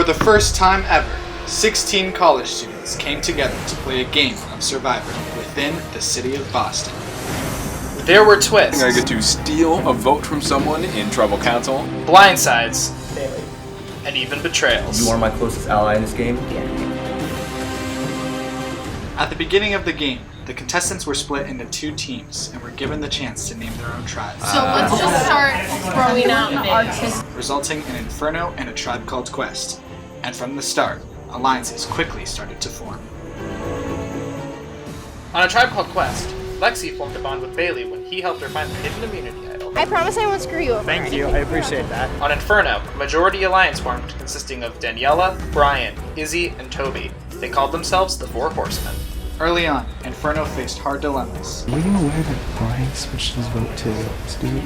For the first time ever, 16 college students came together to play a game of Survivor within the city of Boston. There were twists. I get to steal a vote from someone in tribal council. Blindsides. And even betrayals. You are my closest ally in this game. At the beginning of the game, the contestants were split into 2 teams and were given the chance to name their own tribes. So let's just start throwing out names. Resulting in Inferno and a tribe called Quest. And from the start, alliances quickly started to form. On a tribe called Quest, Lexi formed a bond with Bailey when he helped her find the hidden immunity idol. I promise I won't screw you over. Thank you, I appreciate that. On Inferno, a majority alliance formed consisting of Daniela, Brian, Izzy, and Toby. They called themselves the Four Horsemen. Early on, Inferno faced hard dilemmas. Were you aware that Brian switched his vote to Steve?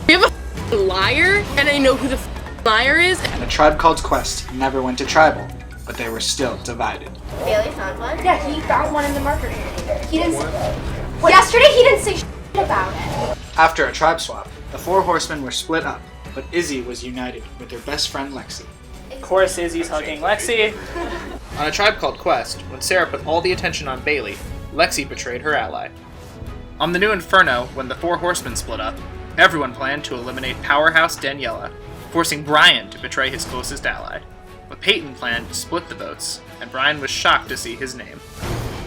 We have a liar, and I know who the liar is. And a tribe called Quest never went to tribal, but they were still divided. Bailey found one? Yeah, he found one in the marker. He didn't say... Yesterday he didn't say about it. After a tribe swap, the Four Horsemen were split up, but Izzy was united with her best friend Lexi. Of course, Izzy's hugging Lexi. On a tribe called Quest, when Sarah put all the attention on Bailey, Lexi betrayed her ally. On the new Inferno, when the Four Horsemen split up, everyone planned to eliminate powerhouse Daniela, forcing Brian to betray his closest ally. But Peyton planned to split the votes, and Brian was shocked to see his name.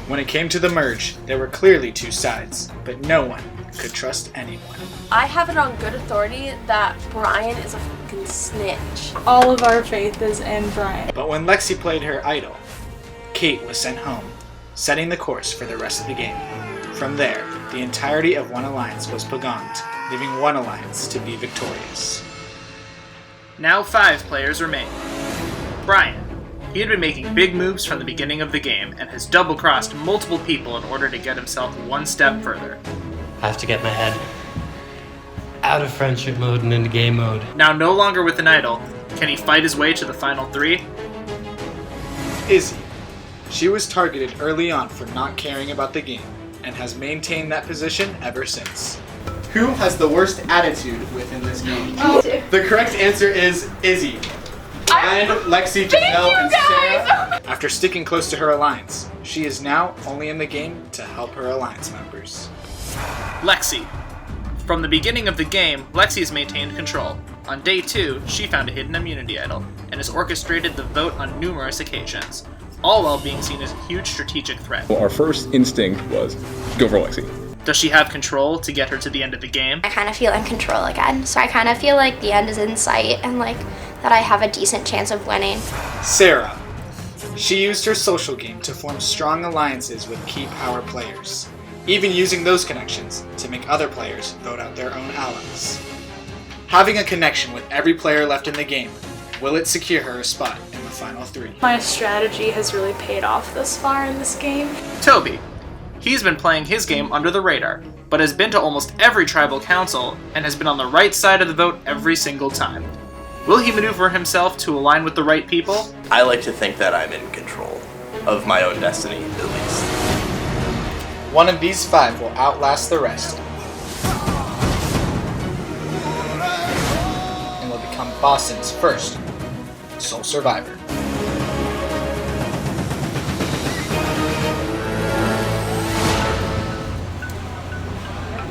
When it came to the merge, there were clearly 2 sides, but no one could trust anyone. I have it on good authority that Brian is a fucking snitch. All of our faith is in Brian. But when Lexi played her idol, Kate was sent home, setting the course for the rest of the game. From there, the entirety of one alliance was beguiled, leaving one alliance to be victorious. Now 5 players remain. Brian. He had been making big moves from the beginning of the game and has double-crossed multiple people in order to get himself one step further. I have to get my head out of friendship mode and into game mode. Now no longer with an idol, can he fight his way to the final 3? Izzy. She was targeted early on for not caring about the game, and has maintained that position ever since. Who has the worst attitude within this game? The correct answer is Izzy. And Lexi, Giselle, and Sarah. After sticking close to her alliance, she is now only in the game to help her alliance members. Lexi. From the beginning of the game, Lexi has maintained control. On day 2, she found a hidden immunity idol, and has orchestrated the vote on numerous occasions, all while being seen as a huge strategic threat. Well, our first instinct was go for Lexi. Does she have control to get her to the end of the game? I kind of feel in control again, so I kind of feel like the end is in sight and like that I have a decent chance of winning. Sarah. She used her social game to form strong alliances with key power players, even using those connections to make other players vote out their own allies. Having a connection with every player left in the game, will it secure her a spot in the final 3? My strategy has really paid off thus far in this game. Toby. He's been playing his game under the radar, but has been to almost every tribal council and has been on the right side of the vote every single time. Will he maneuver himself to align with the right people? I like to think that I'm in control of my own destiny, at least. One of these 5 will outlast the rest and will become Boston's first sole survivor.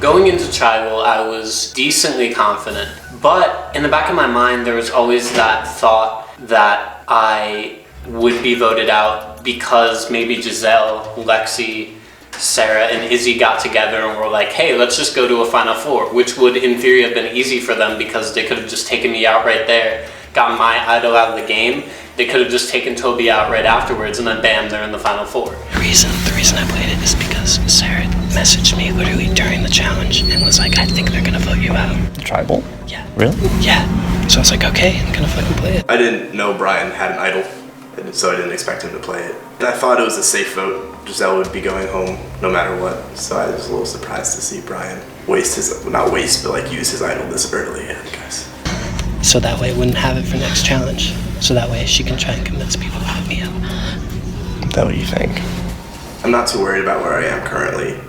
Going into tribal, I was decently confident, but in the back of my mind, there was always that thought that I would be voted out because maybe Giselle, Lexi, Sarah, and Izzy got together and were like, hey, let's just go to a final 4, which would in theory have been easy for them because they could have just taken me out right there, gotten my idol out of the game. They could have just taken Toby out right afterwards, and then bam, they're in the final 4. The reason I played it is because Sarah messaged me literally during the challenge and was like, I think they're gonna vote you out. Tribal? Yeah. Really? Yeah. So I was like, okay, I'm gonna fucking play it. I didn't know Brian had an idol, and so I didn't expect him to play it. And I thought it was a safe vote. Giselle would be going home no matter what, so I was a little surprised to see Brian waste his, not waste, but like use his idol this early, I guess. So that way I wouldn't have it for next challenge. So that way she can try and convince people to vote me out. Is that what you think? I'm not too worried about where I am currently.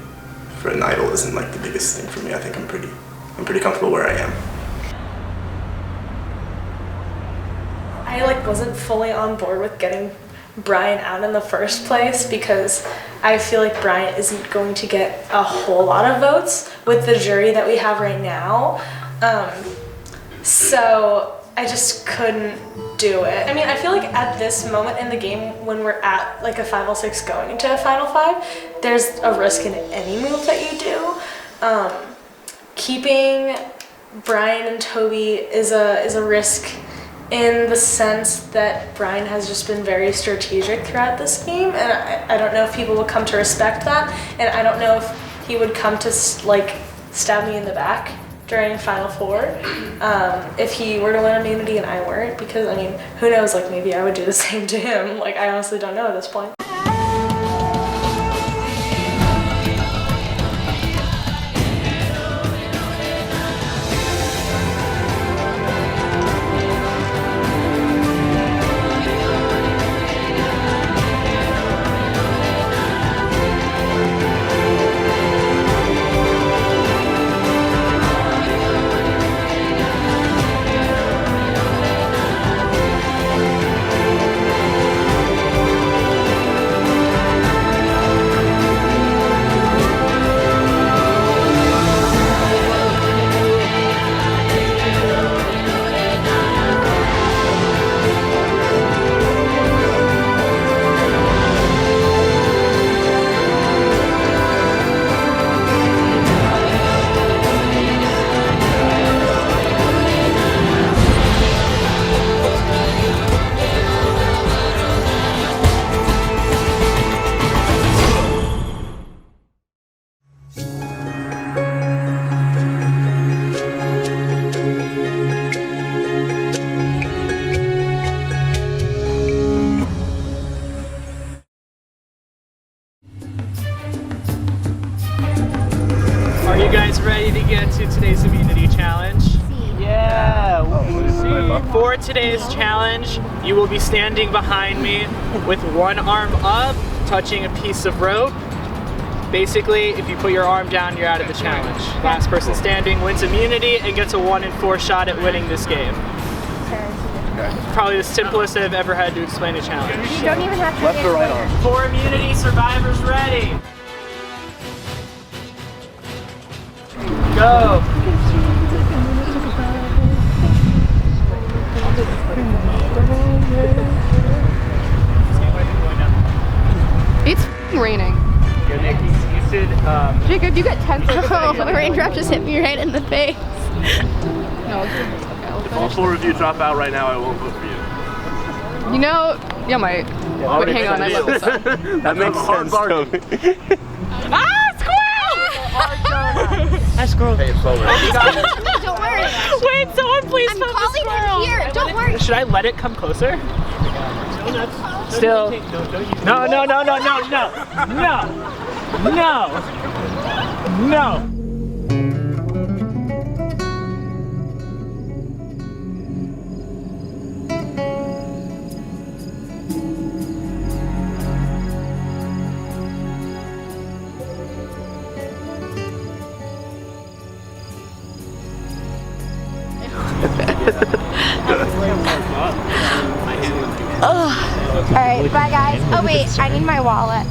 For an idol isn't like the biggest thing for me. I think I'm pretty comfortable where I am. I I like wasn't fully on board with getting Brian out in the first place because I feel like Brian isn't going to get a whole lot of votes with the jury that we have right now. So I just couldn't do it. I mean, I feel like at this moment in the game when we're at like a final 6 going into a final 5, there's a risk in any move that you do. Keeping Brian and Toby is a risk in the sense that Brian has just been very strategic throughout this game, and I don't know if people will come to respect that, and I don't know if he would come to like stab me in the back during Final 4 if he were to win immunity and I weren't, because I mean, who knows, like maybe I would do the same to him. Like I honestly don't know at this point. Are you guys ready to get to today's immunity challenge? Yeah! For today's challenge, you will be standing behind me with one arm up, touching a piece of rope. Basically, if you put your arm down, you're out of the challenge. Last person standing wins immunity and gets a 1 in 4 shot at winning this game. Probably the simplest I've ever had to explain a challenge. You don't even have to Left or right arm? 4 immunity survivors ready! Go! It's raining. Jacob, you got 10 seconds. Oh, the raindrop just hit me right in the face. If all 4 of you drop out right now, I won't vote for you. You know, yeah, might. But hang on, I love this song. That makes sense, Toby. Ah, squirrel! Hi, squirrel. Hey, it's slower. Don't worry. Wait, someone please I'm pump the calling squirrel. him here. Don't worry. Should I let it come closer? Still. No, no, no, no, no, no, no, no, no. Alright, bye guys. Oh wait, I need my wallet.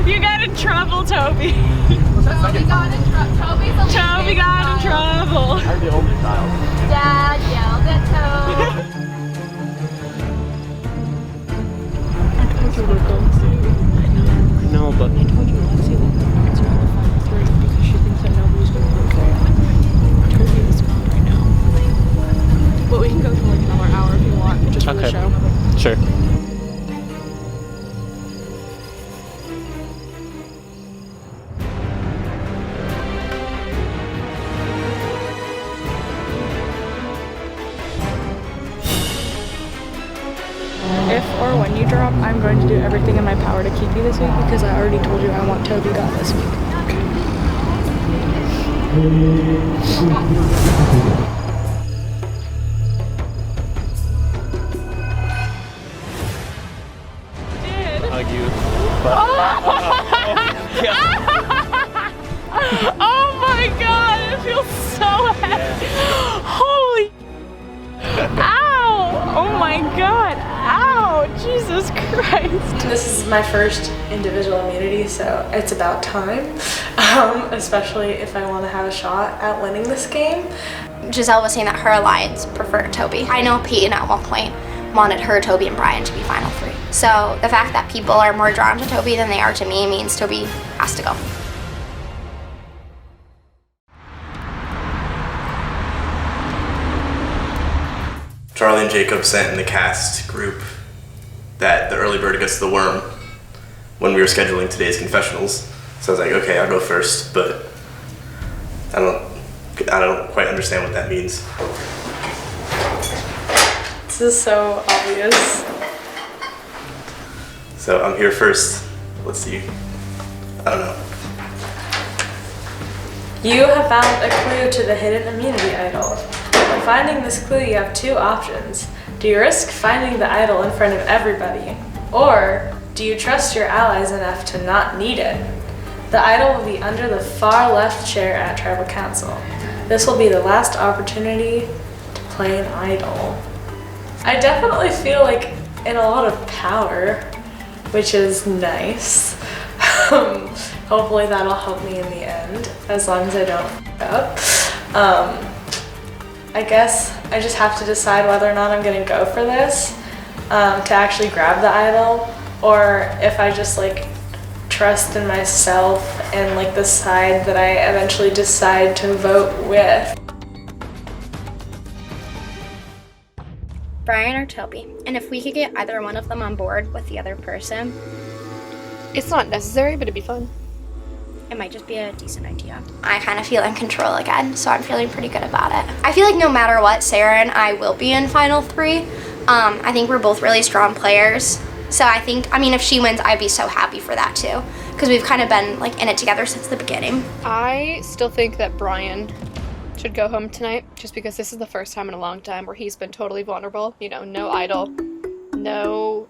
You got in trouble, Toby. Toby got in trouble. Toby got in trouble. I'm the only child. Dad yelled at Toby. No, but I told you Lexi that it's around the final 3 because she thinks that nobody's going to vote for it. I told you it's gone right now. But we can go for like another hour if you want, just for the show. Sure. If or when you drop, I'm going to do everything in my power to keep you this week because I already told you I want Toby gone this week. Hug you. my god! Ow! Jesus Christ! This is my first individual immunity, so it's about time. Especially if I want to have a shot at winning this game. Giselle was saying that her alliance preferred Toby. I know Peyton at one point wanted her, Toby, and Brian to be final 3. So the fact that people are more drawn to Toby than they are to me means Toby has to go. Charlie and Jacob sent in the cast group that the early bird gets the worm when we were scheduling today's confessionals. So I was like, okay, I'll go first, but I don't quite understand what that means. This is so obvious. So I'm here first. Let's see. I don't know. You have found a clue to the hidden immunity idol. When finding this clue, you have 2 options. Do you risk finding the idol in front of everybody? Or do you trust your allies enough to not need it? The idol will be under the far left chair at Tribal Council. This will be the last opportunity to play an idol. I definitely feel like in a lot of power, which is nice. Hopefully that'll help me in the end, as long as I don't f up. I guess I just have to decide whether or not I'm gonna go for this to actually grab the idol, or if I just like trust in myself and like the side that I eventually decide to vote with. Brian or Toby, and if we could get either one of them on board with the other person, It's not necessary, but it'd be fun. it might just be a decent idea. I kind of feel in control again, so I'm feeling pretty good about it. I feel like no matter what, Sarah and I will be in final 3. I think we're both really strong players. So I think, I mean, if she wins, I'd be so happy for that too. Because we've kind of been like in it together since the beginning. I still think that Brian should go home tonight, just because this is the first time in a long time where he's been totally vulnerable. You know, no idol, no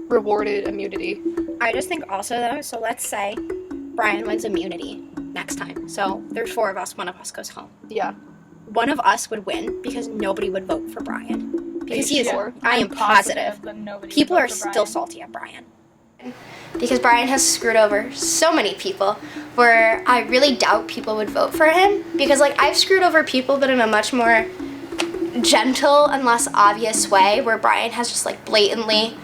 rewarded immunity. I just think also though, so let's say Brian wins immunity next time. So there's 4 of us, one of us goes home. Yeah. One of us would win because nobody would vote for Brian. Because he is, Sure? I am positive. People are still salty at Brian. Because Brian has screwed over so many people where I really doubt people would vote for him. Because like I've screwed over people but in a much more gentle and less obvious way, where Brian has just like blatantly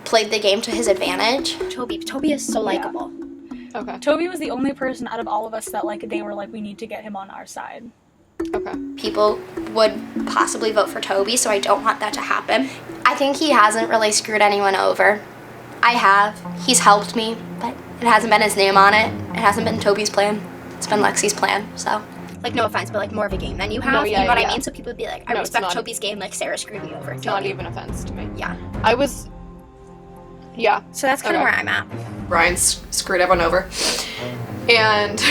played the game to his advantage. Toby is so likable. Okay. Toby was the only person out of all of us that like they were like, we need to get him on our side. Okay. People would possibly vote for Toby, so I don't want that to happen. I think he hasn't really screwed anyone over. I have. He's helped me, but it hasn't been his name on it. It hasn't been Toby's plan. It's been Lexi's plan, so. Like, no offense, but like more of a game than you have. No, you yeah, know what yeah. I mean? So people would be like, I No, it's respect not. Toby's game, like Sarah screwed me over. Not Toby. even offense to me. Yeah. I was. Yeah. So that's kind of Okay. where I'm at. Brian screwed everyone over. And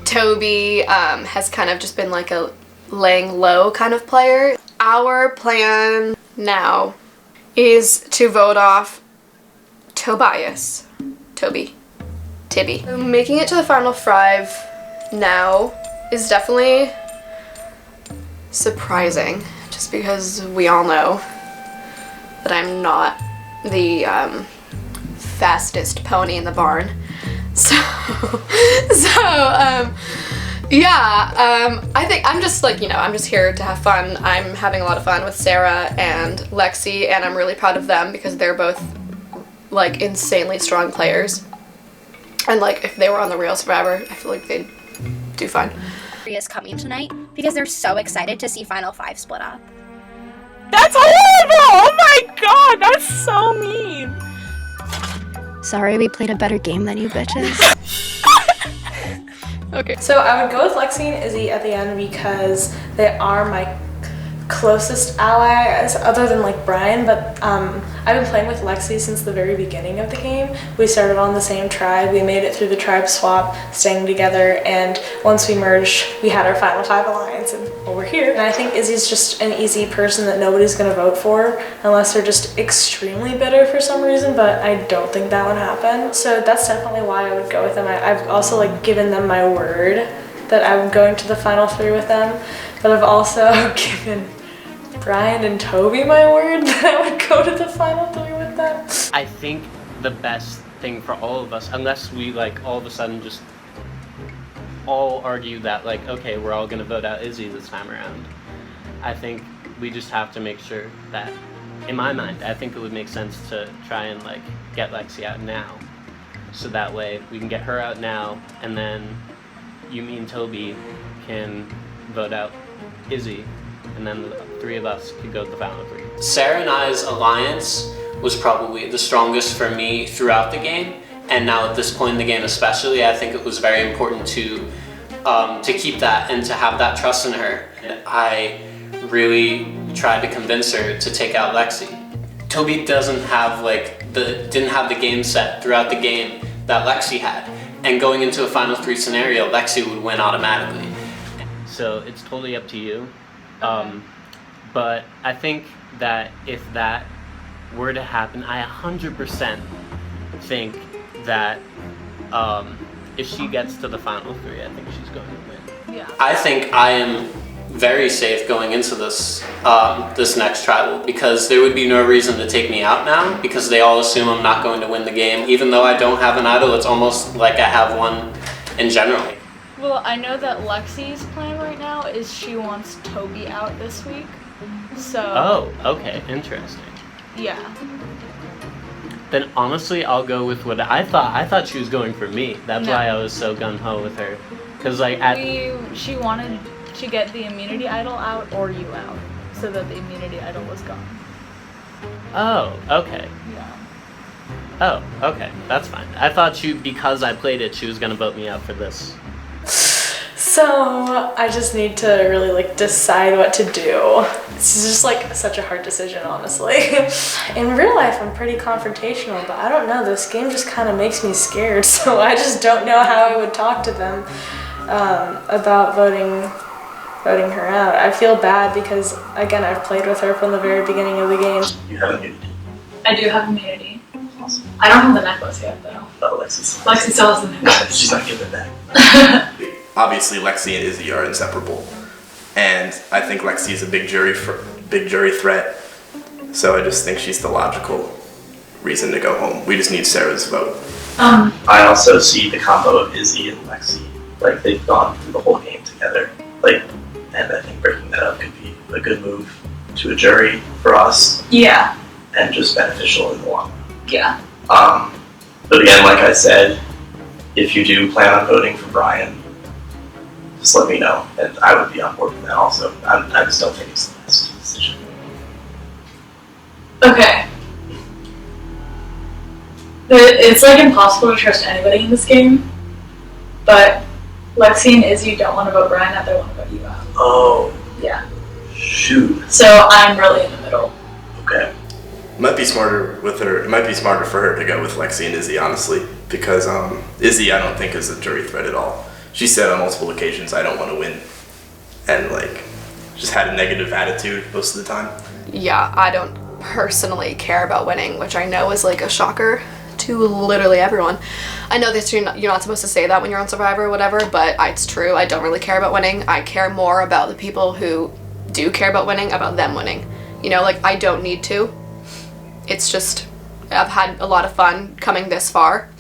Toby has kind of just been like a laying low kind of player. Our plan now is to vote off Tibby. Making it to the final 5 now is definitely surprising, just because we all know that I'm not the fastest pony in the barn. I think I'm just like, you know, I'm just here to have fun. I'm having a lot of fun with Sarah and Lexi, and I'm really proud of them because they're both like insanely strong players. And like if they were on the real Survivor, I feel like they'd do fine. Is coming tonight because they're so excited to see Final 5 split up. That's horrible! Oh my god, that's so mean. Sorry, we played a better game than you bitches. Okay. So I would go with Lexi and Izzy at the end because they are my closest allies other than like Brian, but I've been playing with Lexi since the very beginning of the game. We started on the same tribe, we made it through the tribe swap, staying together, and once we merged, we had our final 5 alliance, and well, we're here. And I think Izzy's just an easy person that nobody's gonna vote for unless they're just extremely bitter for some reason, but I don't think that would happen. So that's definitely why I would go with them. I've also like given them my word that I'm going to the final 3 with them, but I've also given Brian and Toby my word that I would go to the final 3 with them. I think the best thing for all of us, unless we like all of a sudden just all argue that like, okay, we're all gonna vote out Izzy this time around. I think we just have to make sure that, in my mind, I think it would make sense to try and like get Lexi out now. So that way we can get her out now, and then you, me, and Toby can vote out Izzy, and then the 3 of us could go to the final 3. Sarah and I's alliance was probably the strongest for me throughout the game, and now at this point in the game especially, I think it was very important to keep that and to have that trust in her. And I really tried to convince her to take out Lexi. Toby doesn't have didn't have the game set throughout the game that Lexi had, and going into a final 3 scenario, Lexi would win automatically. So it's totally up to you. But I think that if that were to happen, I 100% think that if she gets to the final 3, I think she's going to win. Yeah. I think I am very safe going into this this next tribal, because there would be no reason to take me out now, because they all assume I'm not going to win the game. Even though I don't have an idol, it's almost like I have one in general. Well, I know that Lexi's plan right now is she wants Toby out this week, so... Oh, okay, interesting. Yeah. Then honestly, I'll go with what I thought. I thought she was going for me. That's No. why I was so gung-ho with her. Because like She wanted to get the immunity idol out or you out, so that the immunity idol was gone. Oh, okay. Yeah. Oh, okay. That's fine. I thought because I played it, she was gonna vote me out for this. So I just need to really like decide what to do. It's just like such a hard decision, honestly. In real life, I'm pretty confrontational, but I don't know, this game just kind of makes me scared, so I just don't know how I would talk to them about voting her out. I feel bad because, again, I've played with her from the very beginning of the game. You have immunity. I do have immunity. Awesome. I don't have the necklace yet, though. Oh, Lexi still has the necklace. She's not giving it back. Obviously, Lexi and Izzy are inseparable, and I think Lexi is a big jury threat. So I just think she's the logical reason to go home. We just need Sarah's vote. I also see the combo of Izzy and Lexi, like they've gone through the whole game together, like, and I think breaking that up could be a good move to a jury for us. Yeah. And just beneficial in the long run. Yeah. But again, like I said, if you do plan on voting for Brian, just let me know, and I would be on board with that also. I just don't think it's the best decision. Okay. It's like impossible to trust anybody in this game, but Lexi and Izzy don't want to vote Brian out, they want to vote you out. Oh. Yeah. Shoot. So I'm really in the middle. Okay. It might be smarter for her to go with Lexi and Izzy, honestly, because Izzy I don't think is a jury threat at all. She said on multiple occasions, I don't want to win, and like just had a negative attitude most of the time. Yeah, I don't personally care about winning, which I know is like a shocker to literally everyone. I know that you're not supposed to say that when you're on Survivor or whatever, but it's true. I don't really care about winning. I care more about the people who do care about winning, about them winning. You know, like, I don't need to. It's just, I've had a lot of fun coming this far,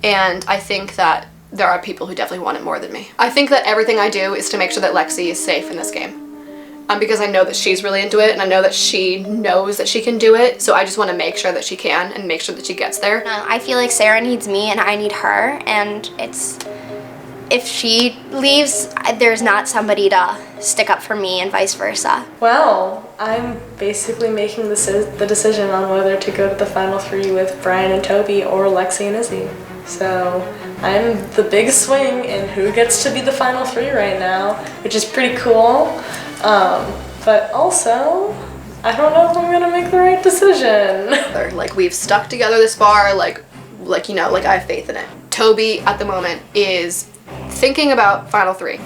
and I think that there are people who definitely want it more than me. I think that everything I do is to make sure that Lexi is safe in this game. Because I know that she's really into it, and I know that she knows that she can do it, so I just want to make sure that she can and make sure that she gets there. I feel like Sarah needs me and I need her, and if she leaves, there's not somebody to stick up for me and vice versa. Well, I'm basically making the decision on whether to go to the final 3 with Brian and Toby or Lexi and Izzy. So I'm the big swing in who gets to be the final 3 right now, which is pretty cool. But also, I don't know if I'm gonna make the right decision. Like, we've stuck together this far, like you know, like I have faith in it. Toby at the moment is thinking about final 3.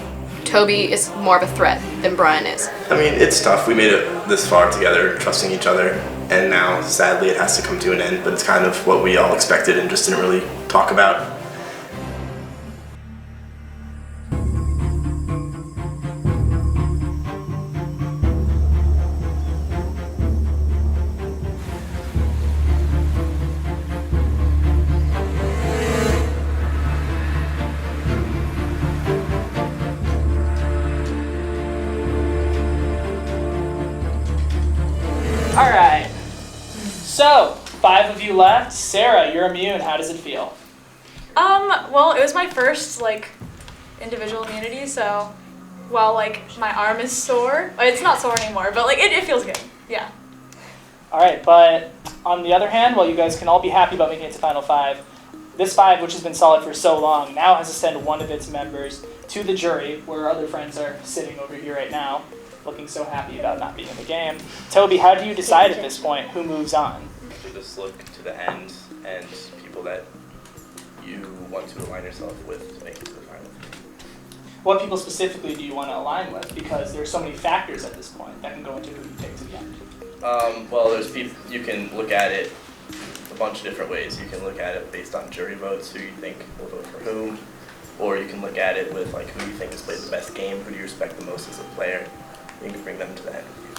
Toby is more of a threat than Brian is. I mean, it's tough. We made it this far together, trusting each other, and now, sadly, it has to come to an end, but it's kind of what we all expected and just didn't really talk about. All right. So, 5 of you left. Sarah, you're immune. How does it feel? Well, it was my first, like, individual immunity, so while, like, my arm is sore, it's not sore anymore, but, like, it feels good. Yeah. All right, but on the other hand, while you guys can all be happy about making it to Final 5, this 5, which has been solid for so long, now has to send one of its members to the jury, where other friends are sitting over here right now, looking so happy about not being in the game. Toby, how do you decide at this point who moves on? You just look to the end and people that you want to align yourself with to make it to the final. What people specifically do you want to align with? Because there's so many factors at this point that can go into who you take to the end. Well, there's people, you can look at it a bunch of different ways. You can look at it based on jury votes, who you think will vote for whom, or you can look at it with like who you think has played the best game, who do you respect the most as a player. You can bring them to the end with you.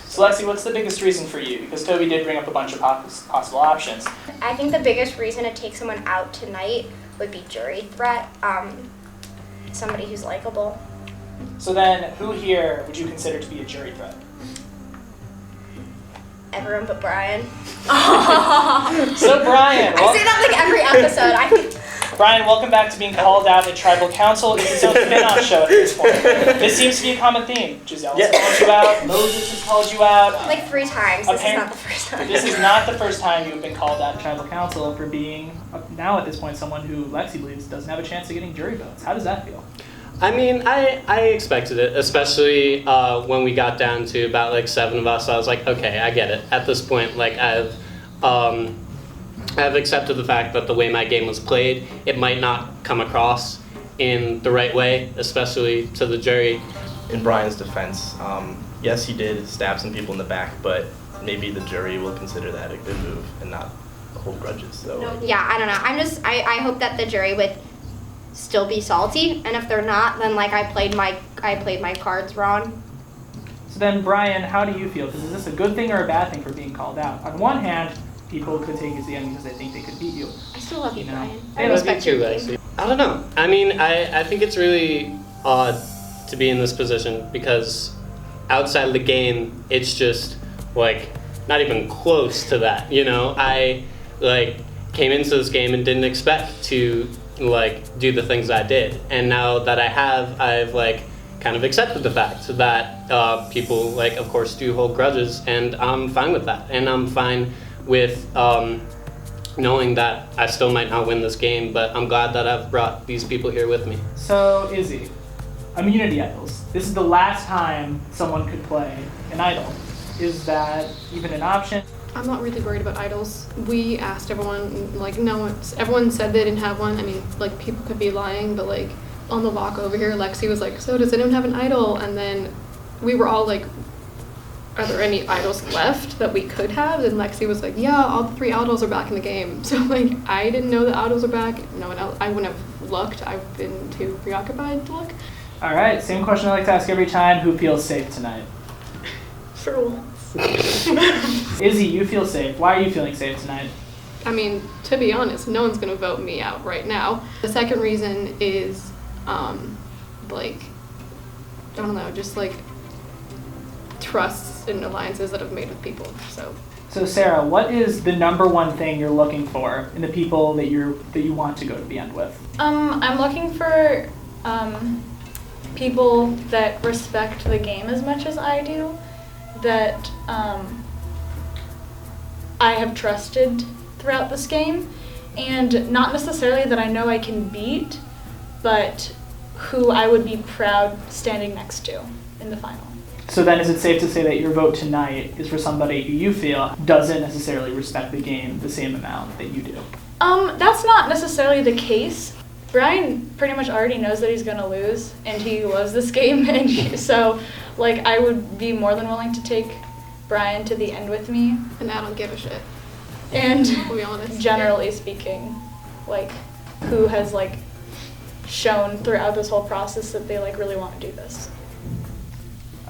So Lexi, what's the biggest reason for you? Because Toby did bring up a bunch of possible options. I think the biggest reason to take someone out tonight would be jury threat. Somebody who's likable. So then, who here would you consider to be a jury threat? Everyone but Brian. So Brian, I say that like every episode. Brian, welcome back to being called out at Tribal Council. It's its own spin-off show at this point. This seems to be a common theme. Giselle has called you out. Moses has called you out. Like 3 times. This is not the first time. This is not the first time you've been called out at Tribal Council for being, now at this point, someone who Lexi believes doesn't have a chance of getting jury votes. How does that feel? I mean, I expected it, especially when we got down to about like 7 of us. I was like, okay, I get it. At this point, like I've accepted the fact that the way my game was played, it might not come across in the right way, especially to the jury. In Brian's defense, yes, he did stab some people in the back, but maybe the jury will consider that a good move and not hold grudges. So yeah, I don't know. I hope that the jury would still be salty, and if they're not, then like I played my cards wrong. So then, Brian, how do you feel? Because is this a good thing or a bad thing for being called out? On one hand, people could take it to the end because they think they could beat you. I still love you, Brian. I respect you guys. I don't know. I mean, I think it's really odd to be in this position because outside of the game, it's just like not even close to that. You know, I like came into this game and didn't expect to like do the things I did, and now that I have, I've like kind of accepted the fact that people like of course do hold grudges, and I'm fine with that, and I'm fine with knowing that I still might not win this game, but I'm glad that I've brought these people here with me. So Izzy, immunity idols. This is the last time someone could play an idol. Is that even an option? I'm not really worried about idols. We asked everyone, like everyone said they didn't have one. I mean, like people could be lying, but like on the walk over here, Lexi was like, so does anyone have an idol? And then we were all like, are there any idols left that we could have? And Lexi was like, yeah, all the 3 idols are back in the game. So like, I didn't know the idols are back. No one else, I wouldn't have looked. I've been too preoccupied to look. All right, same question I like to ask every time. Who feels safe tonight? For once. Izzy, you feel safe. Why are you feeling safe tonight? I mean, to be honest, no one's gonna vote me out right now. The second reason is, like, I don't know, just like trusts and alliances that I've made with people. So Sarah, what is the number one thing you're looking for in the people that you want to go to the end with? I'm looking for people that respect the game as much as I do, that I have trusted throughout this game, and not necessarily that I know I can beat, but who I would be proud standing next to in the final. So then is it safe to say that your vote tonight is for somebody who you feel doesn't necessarily respect the game the same amount that you do? That's not necessarily the case. Brian pretty much already knows that he's gonna lose, and he loves this game, and so like I would be more than willing to take Brian to the end with me. And I don't give a shit. And to be honest, generally speaking, like who has like shown throughout this whole process that they like really want to do this.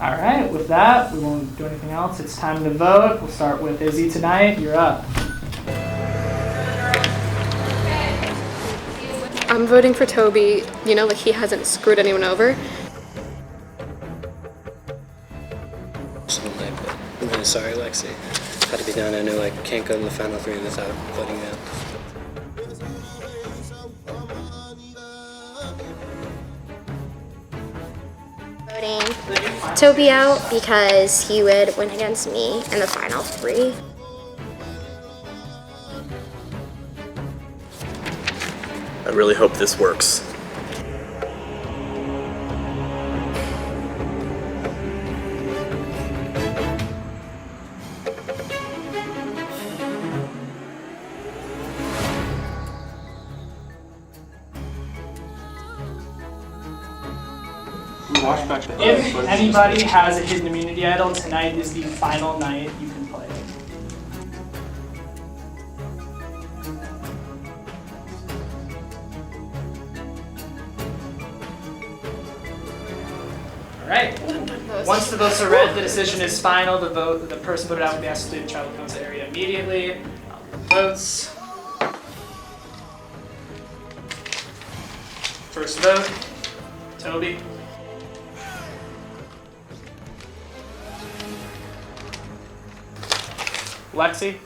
All right, with that, we won't do anything else. It's time to vote. We'll start with Izzy tonight. You're up. I'm voting for Toby. You know, like he hasn't screwed anyone over. Something like that. really sorry, Lexi. Had to be done. I know I can't go in the final 3 without voting you out. Voting Toby out because he would win against me in the final 3. I really hope this works. If anybody has a hidden immunity idol, tonight is the final night you can play. Alright. Once the votes are read, the decision is final. The person voted out will be asked to leave the tribal council area immediately. Votes. First vote, Toby. Lexi.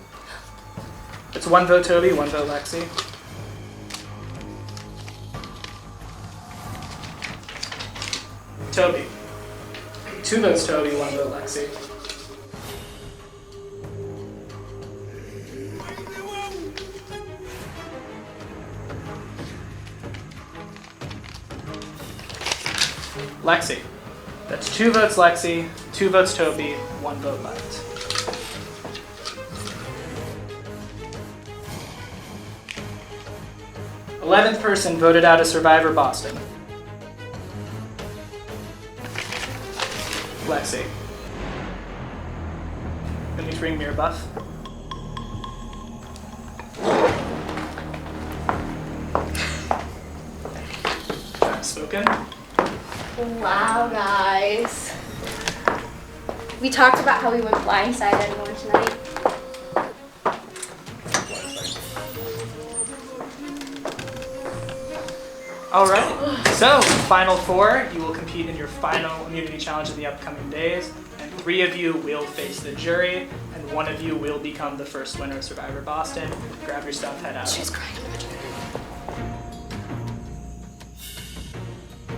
It's 1 vote Toby, 1 vote Lexi. Toby. 2 votes Toby, 1 vote Lexi. Lexi. That's 2 votes Lexi, 2 votes Toby, 1 vote left. th person voted out as Survivor Boston. Lexi. Let me bring Mirror Buff. Spoken. Wow, guys. We talked about how we would blindside anyone tonight. Alright, so final 4, you will compete in your final immunity challenge in the upcoming days, and 3 of you will face the jury, and 1 of you will become the first winner of Survivor Boston. Grab your stuff, head out. She's crying.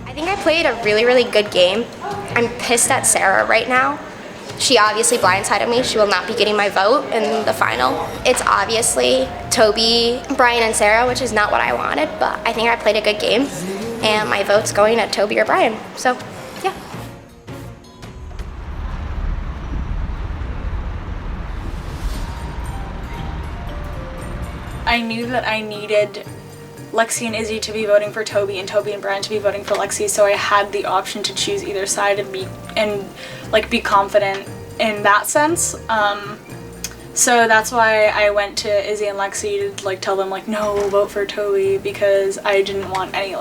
I think I played a really, really good game. I'm pissed at Sarah right now. She obviously blindsided me. She will not be getting my vote in the final. It's obviously Toby, Brian, and Sarah, which is not what I wanted, but I think I played a good game, and my vote's going at Toby or Brian, so yeah. I knew that I needed Lexi and Izzy to be voting for Toby and Toby and Brian to be voting for Lexi, so I had the option to choose either side and be confident in that sense. So that's why I went to Izzy and Lexi to tell them no, vote for Toby, because I didn't want any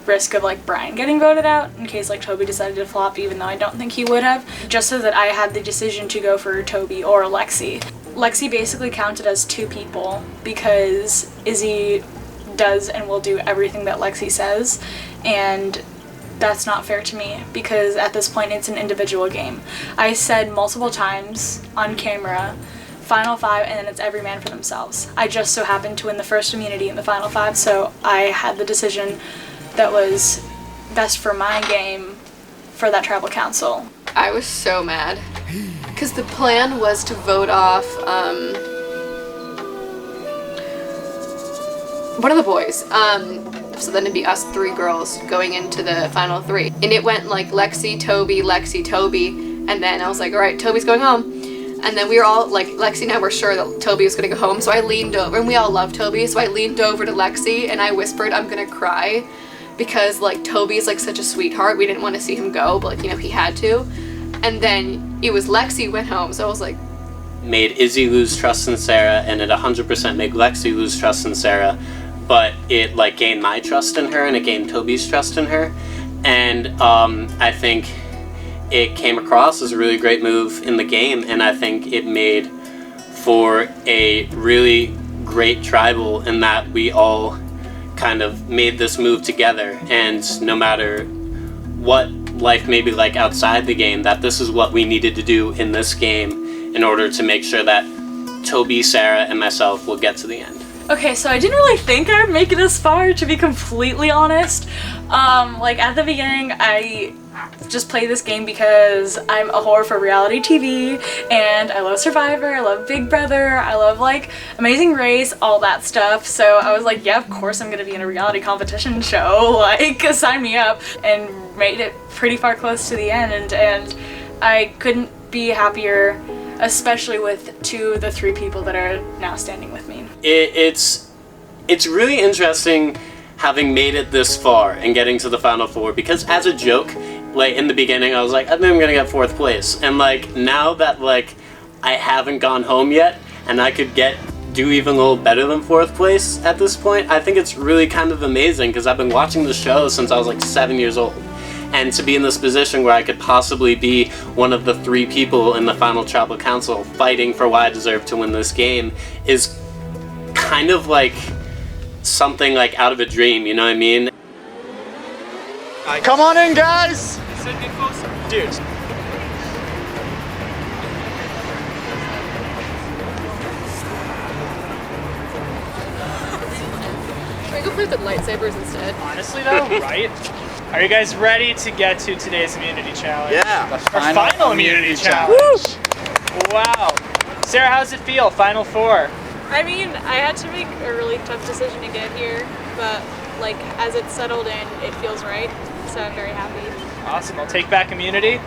risk of Brian getting voted out in case Toby decided to flop, even though I don't think he would have, just so that I had the decision to go for Toby or Lexi. Lexi basically counted as 2 people because Izzy does and will do everything that Lexi says, and that's not fair to me because at this point it's an individual game. I said multiple times on camera, final 5, and then it's every man for themselves. I just so happened to win the first immunity in the final 5, so I had the decision that was best for my game for that tribal council. I was so mad because the plan was to vote off one of the boys. So then it'd be us 3 girls going into the final 3. And it went Lexi, Toby, and then I was like, alright, Toby's going home. And then we were all, Lexi and I were sure that Toby was gonna go home, so I leaned over, and we all love Toby, so I leaned over to Lexi and I whispered, I'm gonna cry, because Toby's such a sweetheart, we didn't want to see him go, but he had to. And then it was Lexi went home, so I was like, made Izzy lose trust in Sarah, and it 100% made Lexi lose trust in Sarah. But it gained my trust in her, and it gained Toby's trust in her, and I think it came across as a really great move in the game, and I think it made for a really great tribal in that we all kind of made this move together, and no matter what life may be like outside the game, that this is what we needed to do in this game in order to make sure that Toby, Sarah, and myself will get to the end. Okay, so I didn't really think I would make it this far, to be completely honest. Like at the beginning, I just play this game because I'm a whore for reality TV, and I love Survivor, I love Big Brother, I love like Amazing Race, all that stuff. So I was like, yeah, of course I'm gonna be in a reality competition show, like sign me up, and made it pretty far close to the end, and I couldn't be happier, especially with 2 of the 3 people that are now standing with me. It's really interesting having made it this far and getting to the final 4, because as a joke, like in the beginning I was like, I think I'm gonna get 4th place, and like now that like I haven't gone home yet and I could do even a little better than 4th place at this point, I think it's really kind of amazing, because I've been watching the show since I was like 7 years old. And to be in this position where I could possibly be one of the 3 people in the final tribal council fighting for why I deserve to win this game is kind of like something like out of a dream, you know what I mean? Come on in, guys! Dude. Can we go play with the lightsabers instead? Honestly though, right? Are you guys ready to get to today's immunity challenge? Yeah. Our final immunity challenge. Wow. Sarah, how's it feel? Final 4. I mean, I had to make a really tough decision to get here, but like as it's settled in, it feels right, so I'm very happy. Awesome, I'll take back immunity.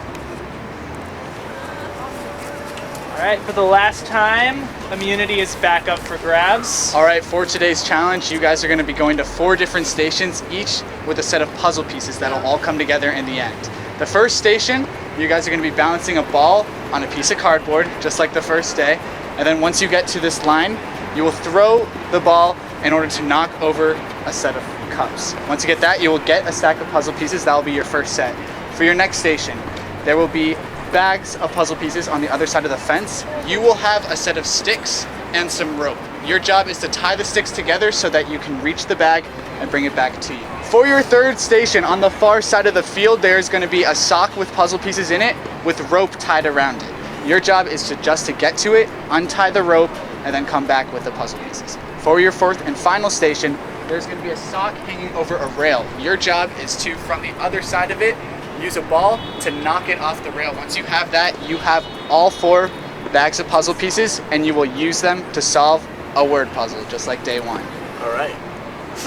Alright, for the last time, immunity is back up for grabs. Alright, for today's challenge, you guys are going to be going to 4 different stations, each with a set of puzzle pieces that'll all come together in the end. The first station, you guys are going to be balancing a ball on a piece of cardboard, just like the first day. And then once you get to this line, you will throw the ball in order to knock over a set of cups. Once you get that, you will get a stack of puzzle pieces. That will be your first set. For your next station, there will be bags of puzzle pieces on the other side of the fence. You will have a set of sticks and some rope. Your job is to tie the sticks together so that you can reach the bag and bring it back to you. For your third station, on the far side of the field, there's going to be a sock with puzzle pieces in it with rope tied around it. Your job is to get to it, untie the rope, and then come back with the puzzle pieces. For your 4th and final station, there's going to be a sock hanging over a rail. Your job is to, from the other side of it, use a ball to knock it off the rail. Once you have that, you have all 4 bags of puzzle pieces, and you will use them to solve a word puzzle, just like day 1. All right.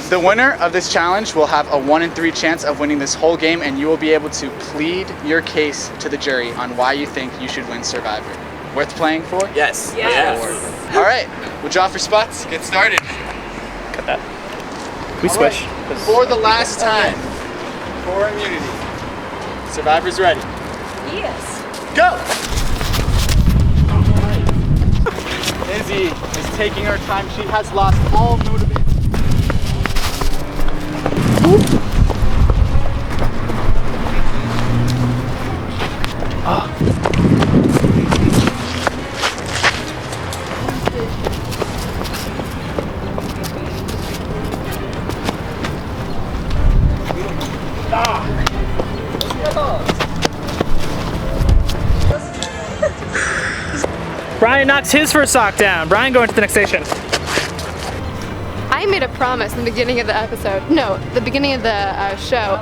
The winner of this challenge will have a 1 in 3 chance of winning this whole game, and you will be able to plead your case to the jury on why you think you should win Survivor. Worth playing for? Yes. Yes. All right, we'll draw for spots. Get started. Cut that. We switch. Right. For the last time, for immunity. Survivor's ready. Yes. Go! Izzy is taking her time. She has lost all motivation. Brian knocks his first sock down. Brian going to the next station. I made a promise in the beginning of the episode. No, the beginning of the show.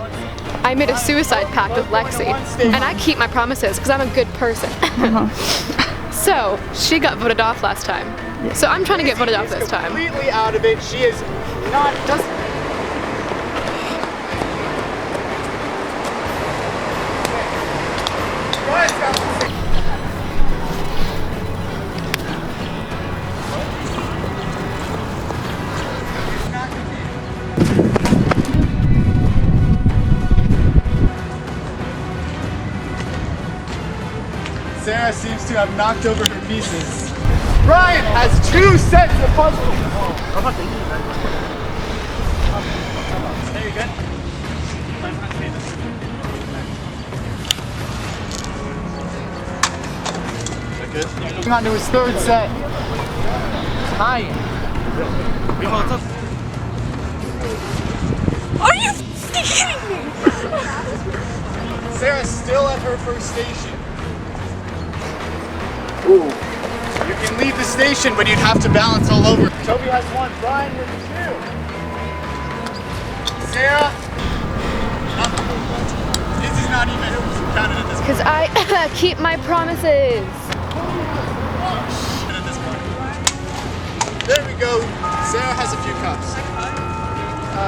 I made a suicide pact with Lexi, and I keep my promises because I'm a good person. So she got voted off last time. So I'm trying to get voted off this time. Completely out of it. She is not just. Sarah seems to have knocked over her pieces. Brian has 2 sets of puzzles. There you go. Moving on to his 3rd set. Tying. Are you kidding me? Sarah's still at her first station. Ooh. You can leave the station, but you'd have to balance all over. Toby has 1, Brian with 2. Sarah? This is not even counted at this point. Because I keep my promises. At this point. There we go. Sarah has a few cups.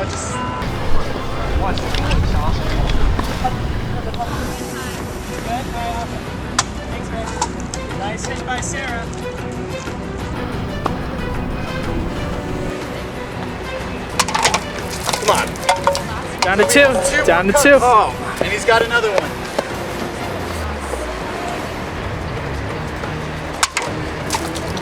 Just one. Nice hit by Sarah. Come on. Down to 2. Down to 2. Oh, and he's got another one.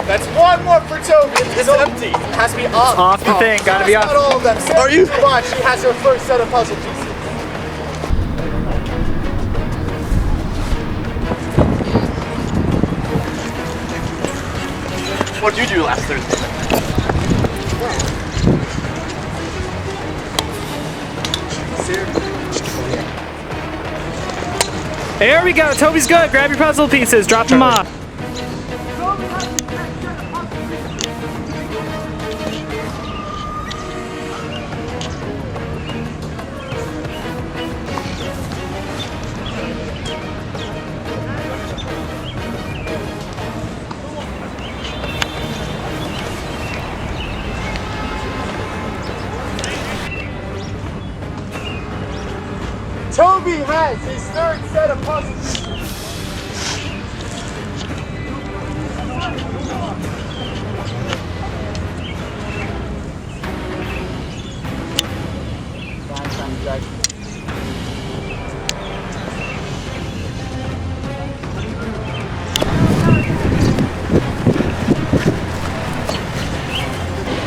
That's 1 more for Toby. It's empty. It has to be off. Off the thing. Gotta be off. Not all of them. Sarah, are you? Watch. She has her first set of puzzle pieces. What did you do last Thursday? There we go. Toby's good. Grab your puzzle pieces. Drop them off. Toby has his 3rd set of puzzles.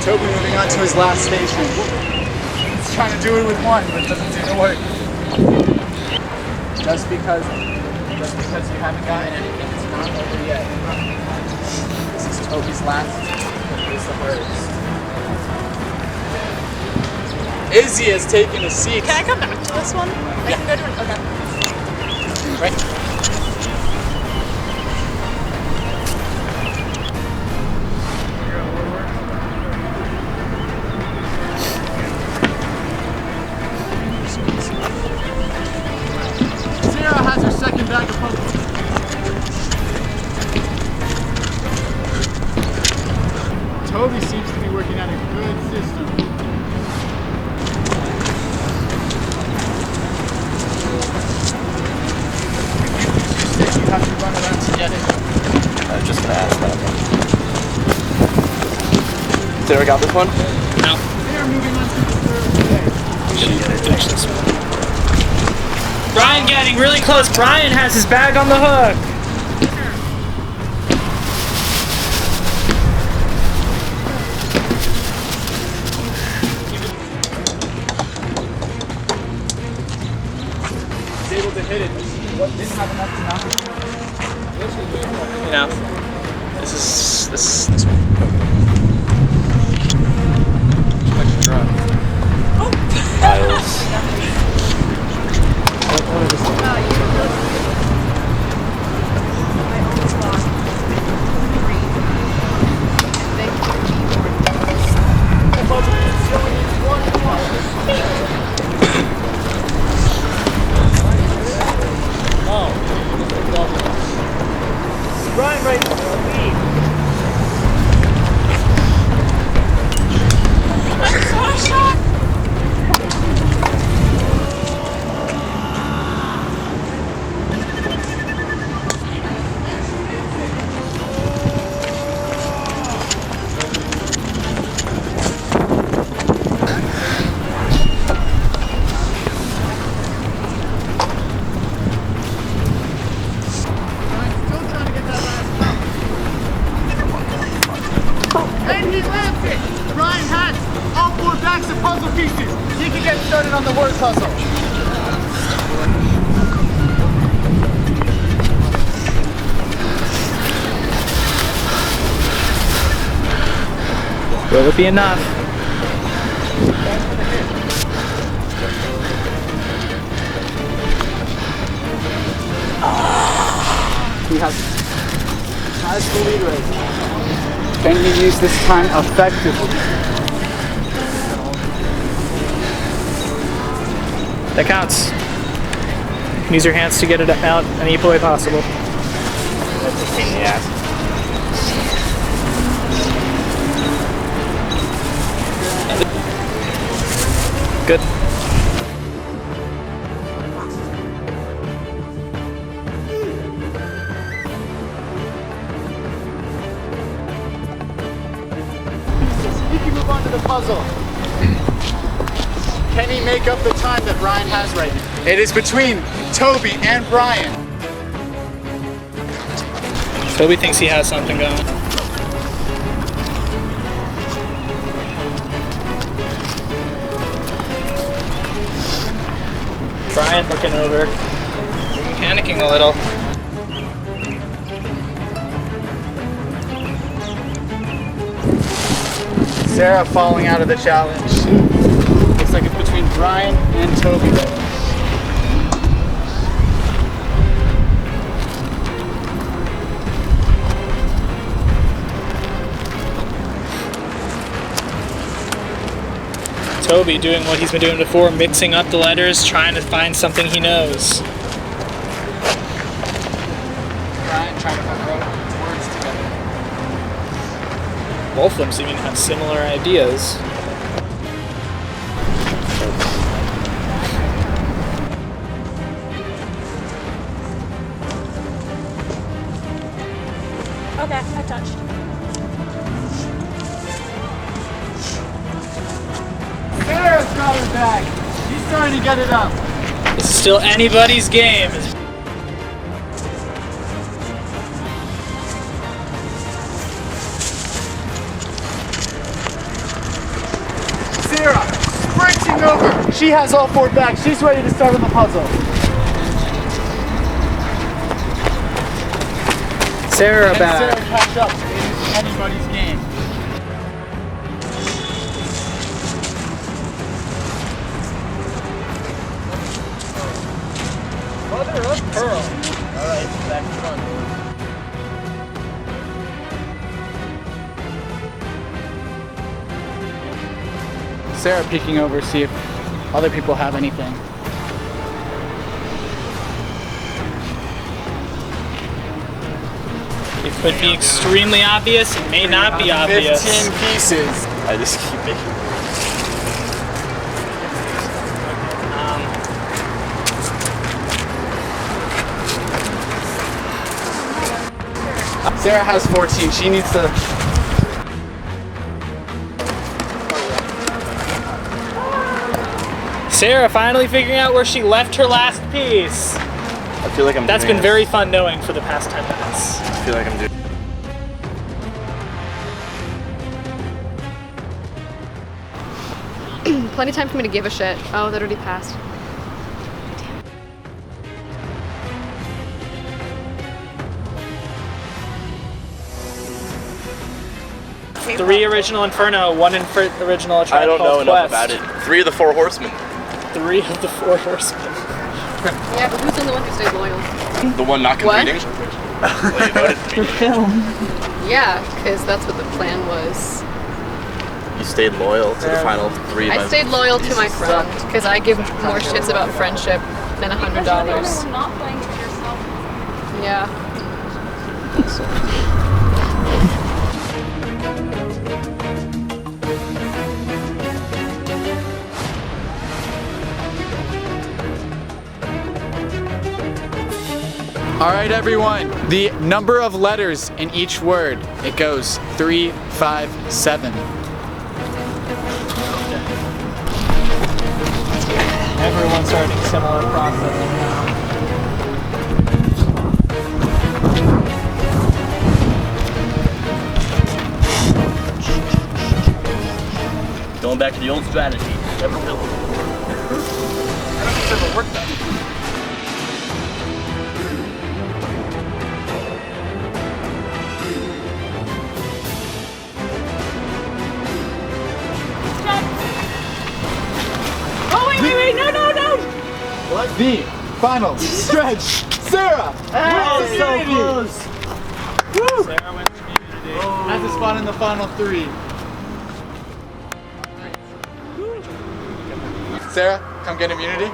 Toby moving on to his last station. He's trying to do it with 1, but it doesn't seem to work. Just because you haven't gotten anything, it's not over yet. This is Toby's last. Here's the first. Izzy has taken a seat. Can I come back to this one? I can go to an. Okay. Right. Sarah has her 2nd bag of puzzles. Toby seems to be working out a good system. You have to run around to get it. I was just gonna ask that. Sarah got this one? No. They're moving on to the 3rd day. She finish this one. Brian getting really close. Brian has his bag on the hook. He's able to hit it. What didn't have enough to knock it? This one. Miles. Brian right now. And he lands it! Brian has all 4 bags of puzzle pieces. He can get started on the word puzzle. Will it be enough? has the lead right now. Can he use this time effectively? That counts. Use your hands to get it out any way possible. That's a pain in the ass. Good. We can move on to the puzzle. Can he make up the time that Brian has right now? It is between Toby and Brian. Toby thinks he has something going. Brian looking over, panicking a little. Sarah falling out of the challenge. Looks like it's between Brian and Toby. Toby doing what he's been doing before, mixing up the letters, trying to find something he knows. Brian trying to put words together. Both of them seem to have similar ideas. Okay, I touched. Sarah's got her back. She's trying to get it up. This is still anybody's game. Sarah, sprinting over. She has all four back. She's ready to start on the puzzle. Sarah Can back. Sarah catch up? It is anybody's game. Mother of pearl. Alright, back to front. Sarah peeking over to see if other people have anything. It could be extremely obvious, it may not be obvious. 15 pieces. I just keep making. Sarah has 14. She needs to. Sarah finally figuring out where she left her last piece. I feel like I'm That's doing been this. very fun knowing for the past 10 minutes. I feel like I'm doing. Plenty of time for me to give a shit. Oh, that already passed. Three original Inferno, one original Tribe I don't know Called enough Quest. about it. 3 of the 4 horsemen. 3 of the 4 horsemen. Yeah, but who's the only one who stayed loyal? The one not What? competing. Well, you voted for me. Yeah, because that's what the plan was. You stayed loyal to the final 3. I stayed loyal to my friend because I give more shits about friendship than $100. Not playing for yourself. Yeah. All right, everyone. The number of letters in each word. It goes 3, 5, 7. Everyone's starting a similar process now. Going back to the old strategy. Never build. I don't think it's ever worked that. Oh, wait, no. What? B. final stretch. Sarah wins immunity. Woo. Sarah wins immunity. Has a spot in the final 3. Sarah, come get immunity.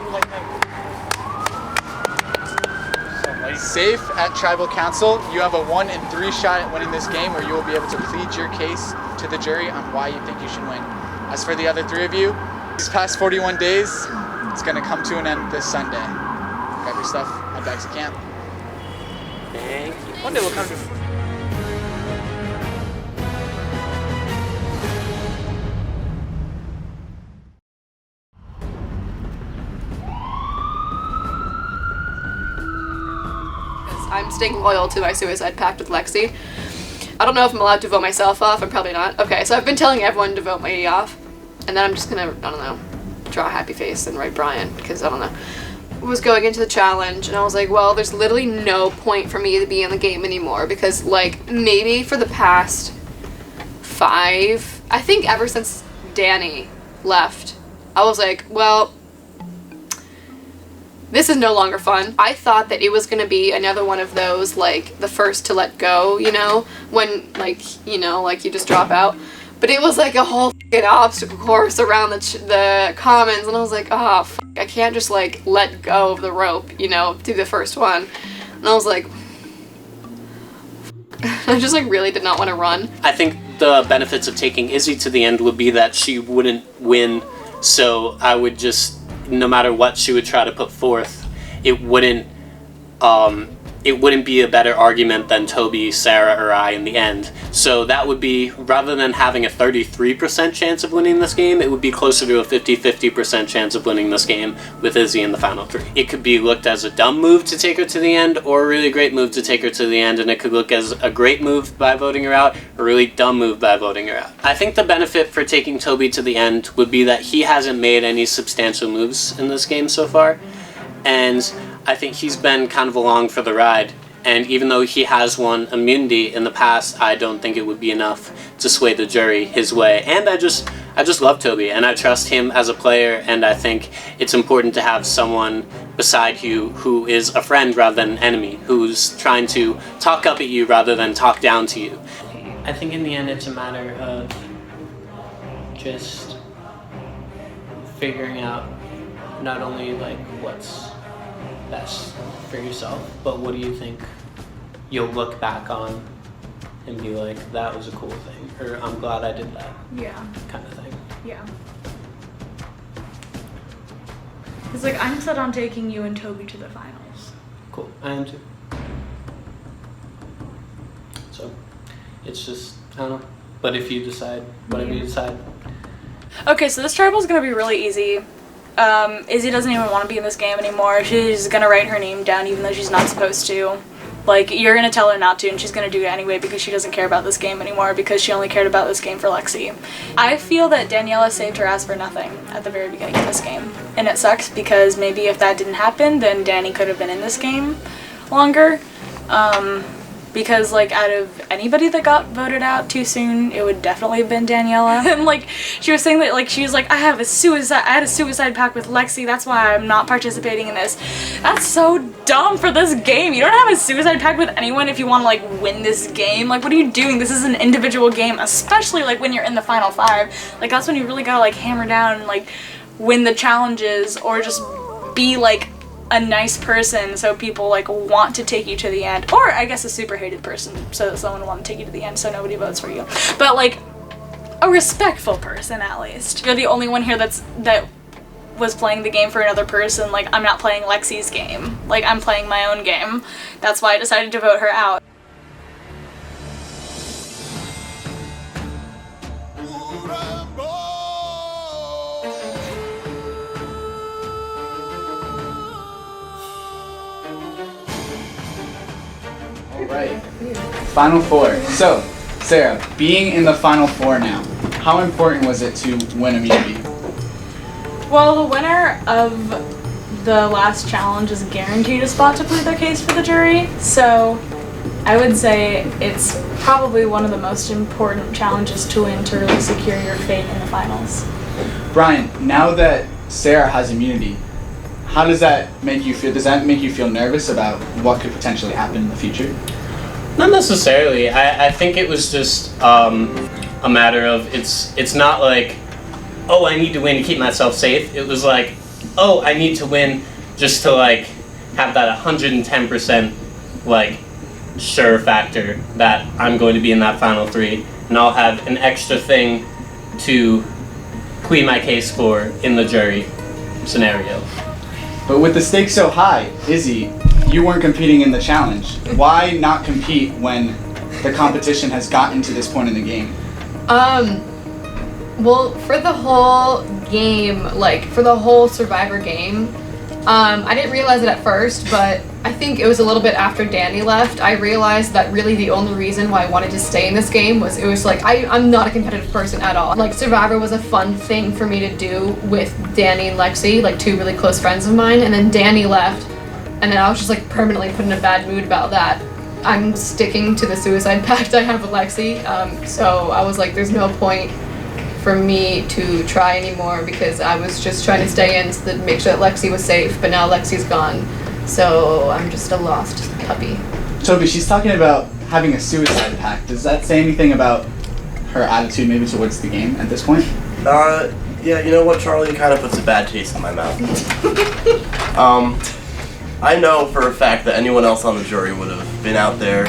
Safe at Tribal Council. You have a 1 in 3 shot at winning this game, where you will be able to plead your case to the jury on why you think you should win. As for the other 3 of you, these past 41 days, it's going to come to an end this Sunday. Grab your stuff, head back to camp. Thank you. One day we'll come to. I'm staying loyal to my suicide pact with Lexi. I don't know if I'm allowed to vote myself off. I'm probably not. Okay, so I've been telling everyone to vote me off. And then I'm just gonna, I don't know, draw a happy face and write Brian, because I don't know. I was going into the challenge and I was like, well, there's literally no point for me to be in the game anymore, because like maybe for the past 5, I think ever since Danny left, I was like, well, this is no longer fun. I thought that it was gonna be another one of those, like, the first to let go, you know? When, like, you know, like, you just drop out. But it was like a whole f***ing obstacle course around the commons, and I was like, oh, f***, I can't just, like, let go of the rope, you know, do the first one. And I was like, I just, like, really did not want to run. I think the benefits of taking Izzy to the end would be that she wouldn't win, so I would just, no matter what she would try to put forth, it wouldn't be a better argument than Toby, Sarah, or I in the end. So that would be, rather than having a 33% chance of winning this game, it would be closer to a 50-50% chance of winning this game with Izzy in the final 3. It could be looked as a dumb move to take her to the end, or a really great move to take her to the end, and it could look as a great move by voting her out, or a really dumb move by voting her out. I think the benefit for taking Toby to the end would be that he hasn't made any substantial moves in this game so far, and I think he's been kind of along for the ride. And even though he has won immunity in the past, I don't think it would be enough to sway the jury his way. And I just love Toby, and I trust him as a player, and I think it's important to have someone beside you who is a friend rather than an enemy, who's trying to talk up at you rather than talk down to you. I think in the end it's a matter of just figuring out not only like what's best for yourself, but what do you think you'll look back on and be like, that was a cool thing, or I'm glad I did that. Yeah. Kind of thing. Yeah. It's like, I'm set on taking you and Toby to the finals. Cool, I am too. So, it's just, I don't know. But if you decide, whatever you decide. Okay, so this tribal is gonna be really easy. Izzy doesn't even want to be in this game anymore. She's gonna write her name down even though she's not supposed to. Like, you're gonna tell her not to, and she's gonna do it anyway because she doesn't care about this game anymore, because she only cared about this game for Lexi. I feel that Daniela saved her ass for nothing at the very beginning of this game. And it sucks because maybe if that didn't happen, then Danny could have been in this game longer. Because, like, out of anybody that got voted out too soon, it would definitely have been Daniela. And, like, she was saying that, like, she was like, I had a suicide pact with Lexi, that's why I'm not participating in this. That's so dumb for this game. You don't have a suicide pact with anyone if you want to, like, win this game. Like, what are you doing? This is an individual game, especially, like, when you're in the final 5. Like, that's when you really gotta, like, hammer down and, like, win the challenges, or just be, like, a nice person so people like want to take you to the end, or I guess a super hated person so that someone will want to take you to the end so nobody votes for you, but like a respectful person at least. You're the only one here that was playing the game for another person. Like, I'm not playing Lexi's game, like I'm playing my own game. That's why I decided to vote her out. Right. Final 4. So, Sarah, being in the final 4 now, how important was it to win immunity? Well, the winner of the last challenge is guaranteed a spot to plead their case for the jury, so I would say it's probably one of the most important challenges to win to really secure your fate in the finals. Brian, now that Sarah has immunity, How does that make you feel? Does that make you feel nervous about what could potentially happen in the future? Not necessarily. I think it was just a matter of it's not like, oh, I need to win to keep myself safe. It was like, oh, I need to win just to like have that 110% like sure factor that I'm going to be in that final 3, and I'll have an extra thing to plead my case for in the jury scenario. But with the stakes so high, Izzy, you weren't competing in the challenge. Why not compete when the competition has gotten to this point in the game? Well, for the whole game, like for the whole Survivor game, I didn't realize it at first, but I think it was a little bit after Danny left, I realized that really the only reason why I wanted to stay in this game was it was like, I'm not a competitive person at all. Like Survivor was a fun thing for me to do with Danny and Lexi, like 2 really close friends of mine, and then Danny left, and then I was just like permanently put in a bad mood about that. I'm sticking to the suicide pact I have with Lexi, so I was like, there's no point for me to try anymore because I was just trying to stay in to make sure that Lexi was safe, but now Lexi's gone, so I'm just a lost puppy. Toby, she's talking about having a suicide pact. Does that say anything about her attitude maybe towards the game at this point? Yeah, you know what, Charlie? It kind of puts a bad taste in my mouth. I know for a fact that anyone else on the jury would have been out there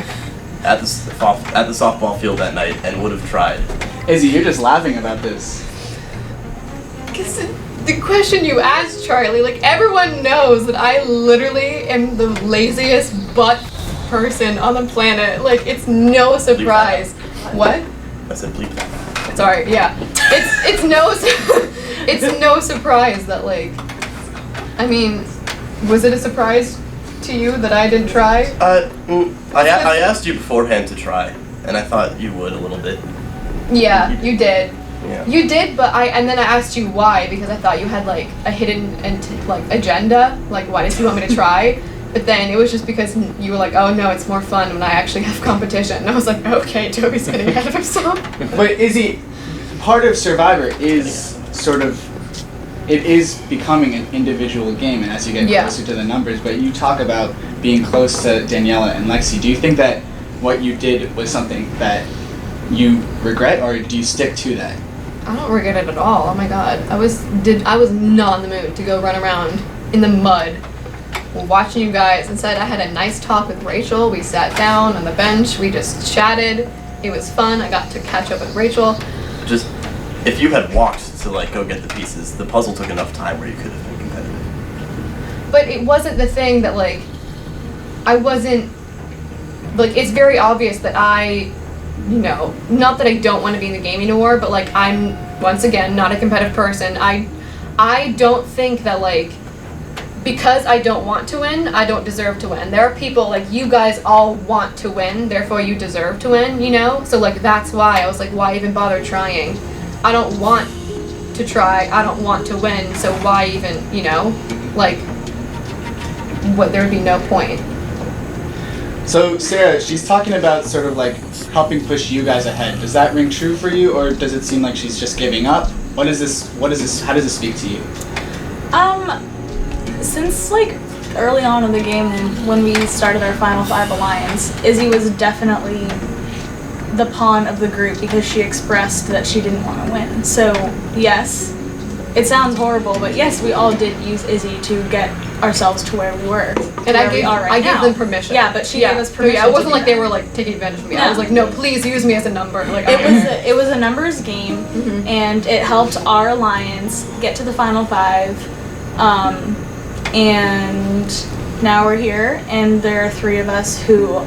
at the softball field that night and would have tried. Izzy, you're just laughing about this. Because the question you asked, Charlie, like everyone knows that I literally am the laziest butt person on the planet. Like it's no surprise. What? I said bleep that. Sorry, yeah. It's no it's no surprise that like, I mean, was it a surprise to you that I didn't try? I asked you beforehand to try, and I thought you would a little bit. Yeah, you did. Yeah. You did, but and then I asked you why because I thought you had like a hidden agenda. Like, why did you want me to try? But then it was just because you were like, oh no, it's more fun when I actually have competition. And I was like, okay, Toby's getting ahead of himself. But Izzy, part of Survivor is sort of, it is becoming an individual game, and as you get closer to the numbers, but you talk about being close to Daniela and Lexi. Do you think that what you did was something that you regret, or do you stick to that? I don't regret it at all. Oh my god, I was not in the mood to go run around in the mud watching you guys. Instead, I had a nice talk with Rachel. We sat down on the bench. We just chatted. It was fun. I got to catch up with Rachel. Just, if you had walked to like go get the pieces, the puzzle took enough time where you could have been competitive. But it wasn't the thing that like, I wasn't, like it's very obvious that I, you know, not that I don't want to be in the game anymore, but like I'm, once again, not a competitive person. I don't think that like, because I don't want to win, I don't deserve to win. There are people like you guys all want to win, therefore you deserve to win, you know? So like that's why I was like, why even bother trying? I don't want to try, I don't want to win, so why even, you know? Like, what, there would be no point. So Sarah, she's talking about sort of like helping push you guys ahead. Does that ring true for you, or does it seem like she's just giving up? How does this speak to you? Since like early on in the game when we started our Final 5 alliance, Izzy was definitely the pawn of the group because she expressed that she didn't want to win. So yes, it sounds horrible, but yes, we all did use Izzy to get ourselves to where we were. And I gave them permission. Yeah, but she gave us permission. Yeah, it wasn't like they were like taking advantage of me. No. I was like, no, please use me as a number. Like it was a numbers game, and it helped our alliance get to the Final 5. And now we're here, and there are 3 of us who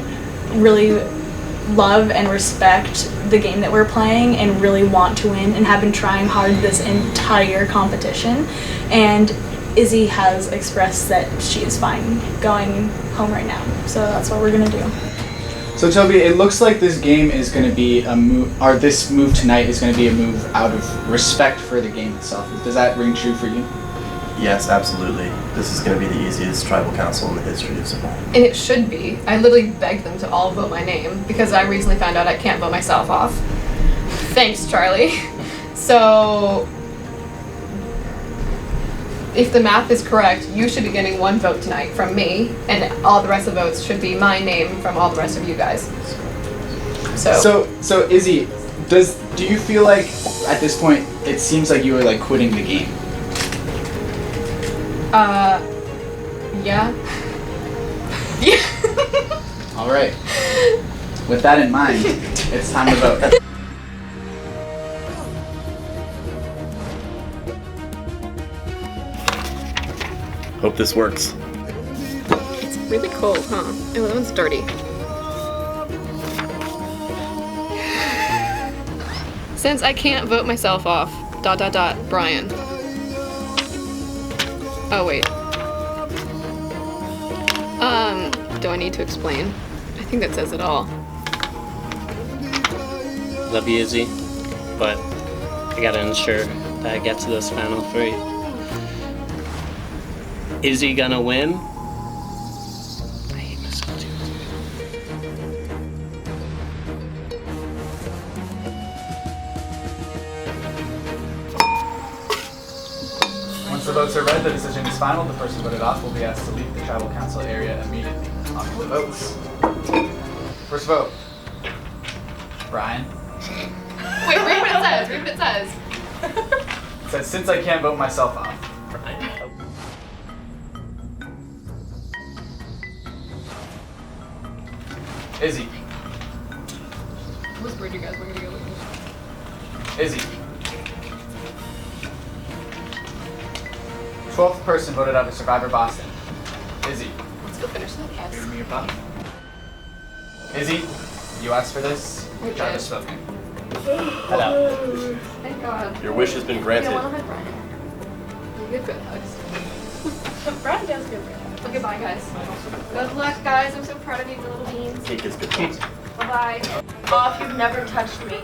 really love and respect the game that we're playing and really want to win and have been trying hard this entire competition. And Izzy has expressed that she is fine going home right now, so that's what we're gonna do. So Toby, it looks like this game is going to be a move, or this move tonight is going to be a move out of respect for the game itself. Does that ring true for you? Yes, absolutely. This is going to be the easiest tribal council in the history of Survivor. And it should be. I literally begged them to all vote my name because I recently found out I can't vote myself off. Thanks, Charlie. So if the math is correct, you should be getting 1 vote tonight from me, and all the rest of the votes should be my name from all the rest of you guys. So Izzy, do you feel like at this point it seems like you were like quitting the game? Yeah. All right. With that in mind, it's time to vote. Hope this works. It's really cold, huh? Oh, that one's dirty. Since I can't vote myself off, ... Brian. Oh, wait. Do I need to explain? I think that says it all. Love you, Izzy, but I gotta ensure that I get to this final 3. Izzy gonna win? I hate myself too. Once the votes are read, the decision is final. The person voted off will be asked to leave the tribal council area immediately. On to the votes. First vote. Brian. Wait, read what it says. Read what it says. It says, since I can't vote myself off. Brian. Izzy. Where'd you guys? We're gonna go. Izzy. 12th person voted out of Survivor Boston. Izzy. Let's go finish that. Yes. Give me your phone. Izzy, you asked for this. I Try to did. smoke me. Head out. Thank God. Your wish has been Yeah, granted. one hug, Brian. You get good hugs. Brian does good. Okay, bye, guys. Good luck, guys. I'm so proud of you, little beans. Cake is good. Bye-bye. Off, you've never touched me.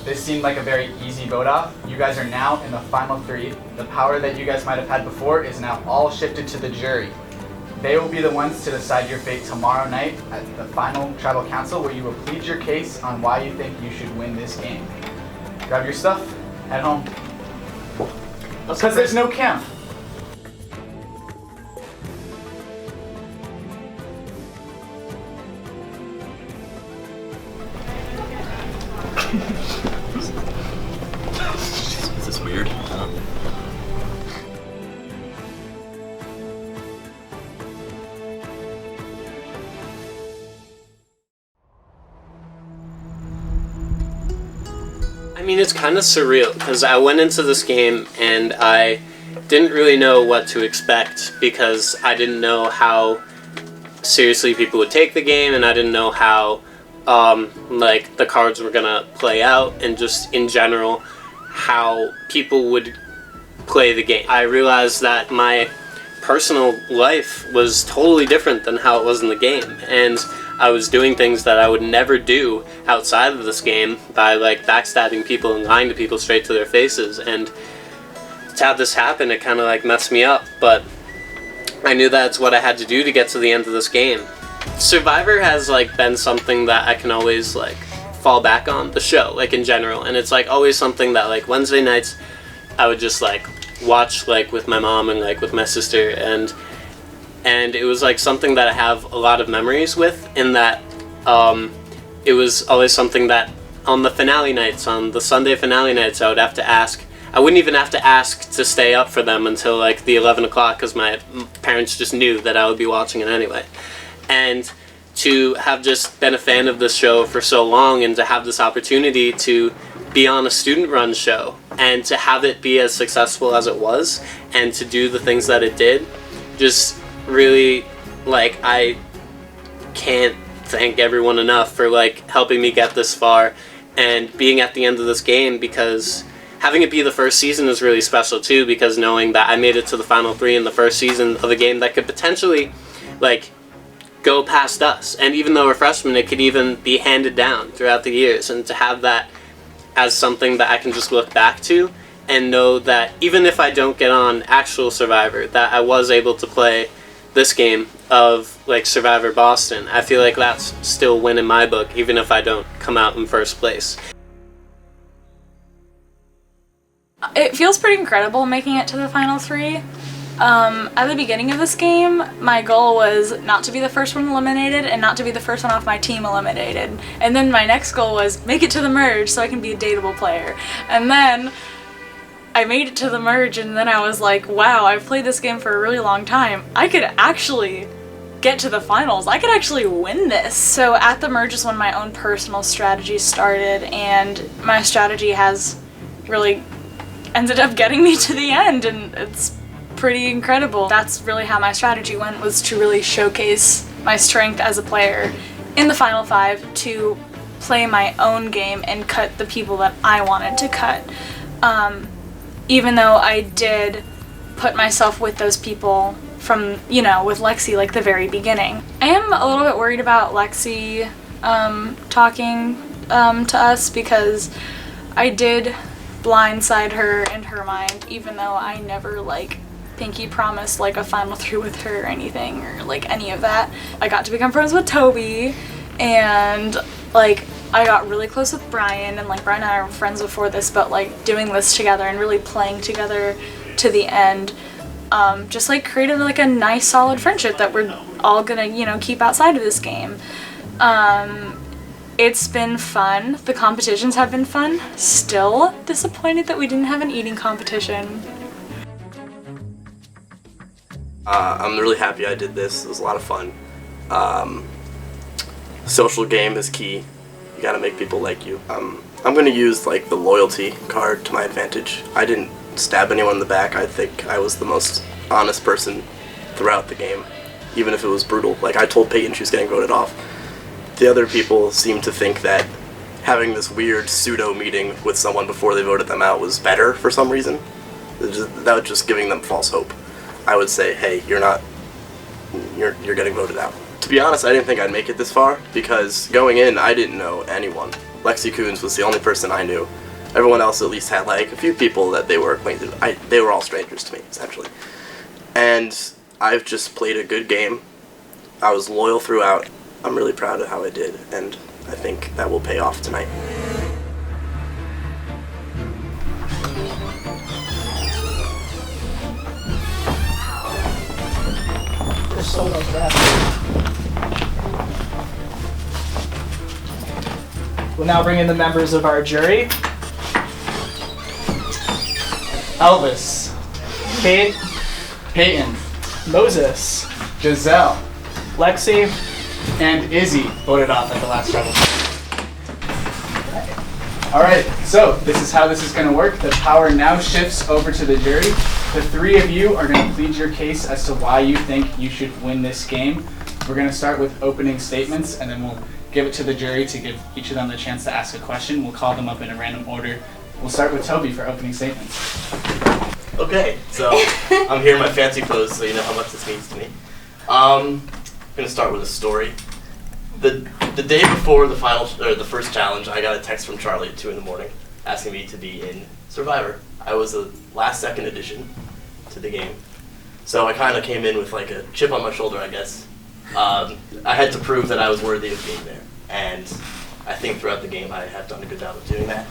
This seemed like a very easy vote off. You guys are now in the final 3. The power that you guys might have had before is now all shifted to the jury. They will be the ones to decide your fate tomorrow night at the final tribal council, where you will plead your case on why you think you should win this game. Grab your stuff, head home. Because there's no camp. Is this weird? I mean, it's kind of surreal because I went into this game and I didn't really know what to expect because I didn't know how seriously people would take the game, and I didn't know how like the cards were gonna play out, and just in general how people would play the game. I realized that my personal life was totally different than how it was in the game, and I was doing things that I would never do outside of this game by like backstabbing people and lying to people straight to their faces, and to have this happen, it kind of like messed me up, but I knew that's what I had to do to get to the end of this game. Survivor has like been something that I can always like fall back on, the show, like in general, and it's like always something that like Wednesday nights I would just like watch like with my mom and like with my sister, and it was like something that I have a lot of memories with, in that it was always something that on the finale nights, on the Sunday finale nights, I would have to ask. I wouldn't even have to ask to stay up for them until like the 11 o'clock because my parents just knew that I would be watching it anyway. And to have just been a fan of this show for so long, and to have this opportunity to be on a student-run show, and to have it be as successful as it was, and to do the things that it did, just really, like, I can't thank everyone enough for like helping me get this far and being at the end of this game, because having it be the first season is really special too, because knowing that I made it to the final 3 in the first season of a game that could potentially like go past us, and even though we're freshmen, it could even be handed down throughout the years, and to have that as something that I can just look back to and know that even if I don't get on actual Survivor, that I was able to play this game of like Survivor Boston, I feel like that's still a win in my book, even if I don't come out in first place. It feels pretty incredible making it to the final 3. At the beginning of this game, my goal was not to be the first one eliminated and not to be the first one off my team eliminated. And then my next goal was make it to the merge so I can be a dateable player. And then I made it to the merge, and then I was like, wow, I've played this game for a really long time. I could actually get to the finals. I could actually win this. So at the merge is when my own personal strategy started, and my strategy has really ended up getting me to the end, and it's pretty incredible. That's really how my strategy went, was to really showcase my strength as a player in the final 5, to play my own game and cut the people that I wanted to cut. Even though I did put myself with those people from, you know, with Lexi, like the very beginning. I am a little bit worried about Lexi talking to us, because I did blindside her in her mind, even though I never like pinky promised like a final 3 with her or anything, or like any of that. I got to become friends with Toby, and like I got really close with Brian, and like Brian and I were friends before this, but like doing this together and really playing together to the end just like created like a nice solid friendship that we're all gonna, you know, keep outside of this game. It's been fun. The competitions have been fun. Still disappointed that we didn't have an eating competition. I'm really happy I did this. It was a lot of fun. Social game is key. You gotta make people like you. I'm gonna use like the loyalty card to my advantage. I didn't stab anyone in the back. I think I was the most honest person throughout the game, even if it was brutal. Like, I told Peyton she was getting voted off. The other people seemed to think that having this weird pseudo meeting with someone before they voted them out was better for some reason. That was just giving them false hope. I would say, hey, you're getting voted out. To be honest, I didn't think I'd make it this far, because going in, I didn't know anyone. Lexi Coons was the only person I knew. Everyone else at least had like a few people that they were acquainted with. They were all strangers to me, essentially. And I've just played a good game. I was loyal throughout. I'm really proud of how I did, and I think that will pay off tonight. There's so much left. We'll now bring in the members of our jury. Elvis, Kate, Peyton, Moses, Giselle, Lexi, and Izzy voted off at the last trouble. Alright, so this is how this is going to work. The power now shifts over to the jury. The 3 of you are going to plead your case as to why you think you should win this game. We're going to start with opening statements, and then we'll give it to the jury to give each of them the chance to ask a question. We'll call them up in a random order. We'll start with Toby for opening statements. Okay, so I'm here in my fancy clothes, so you know how much this means to me. I'm gonna start with a story. The day before the first challenge, I got a text from Charlie at 2 in the morning asking me to be in Survivor. I was a last-second addition to the game, so I kind of came in with like a chip on my shoulder, I guess. I had to prove that I was worthy of being there, and I think throughout the game I have done a good job of doing that.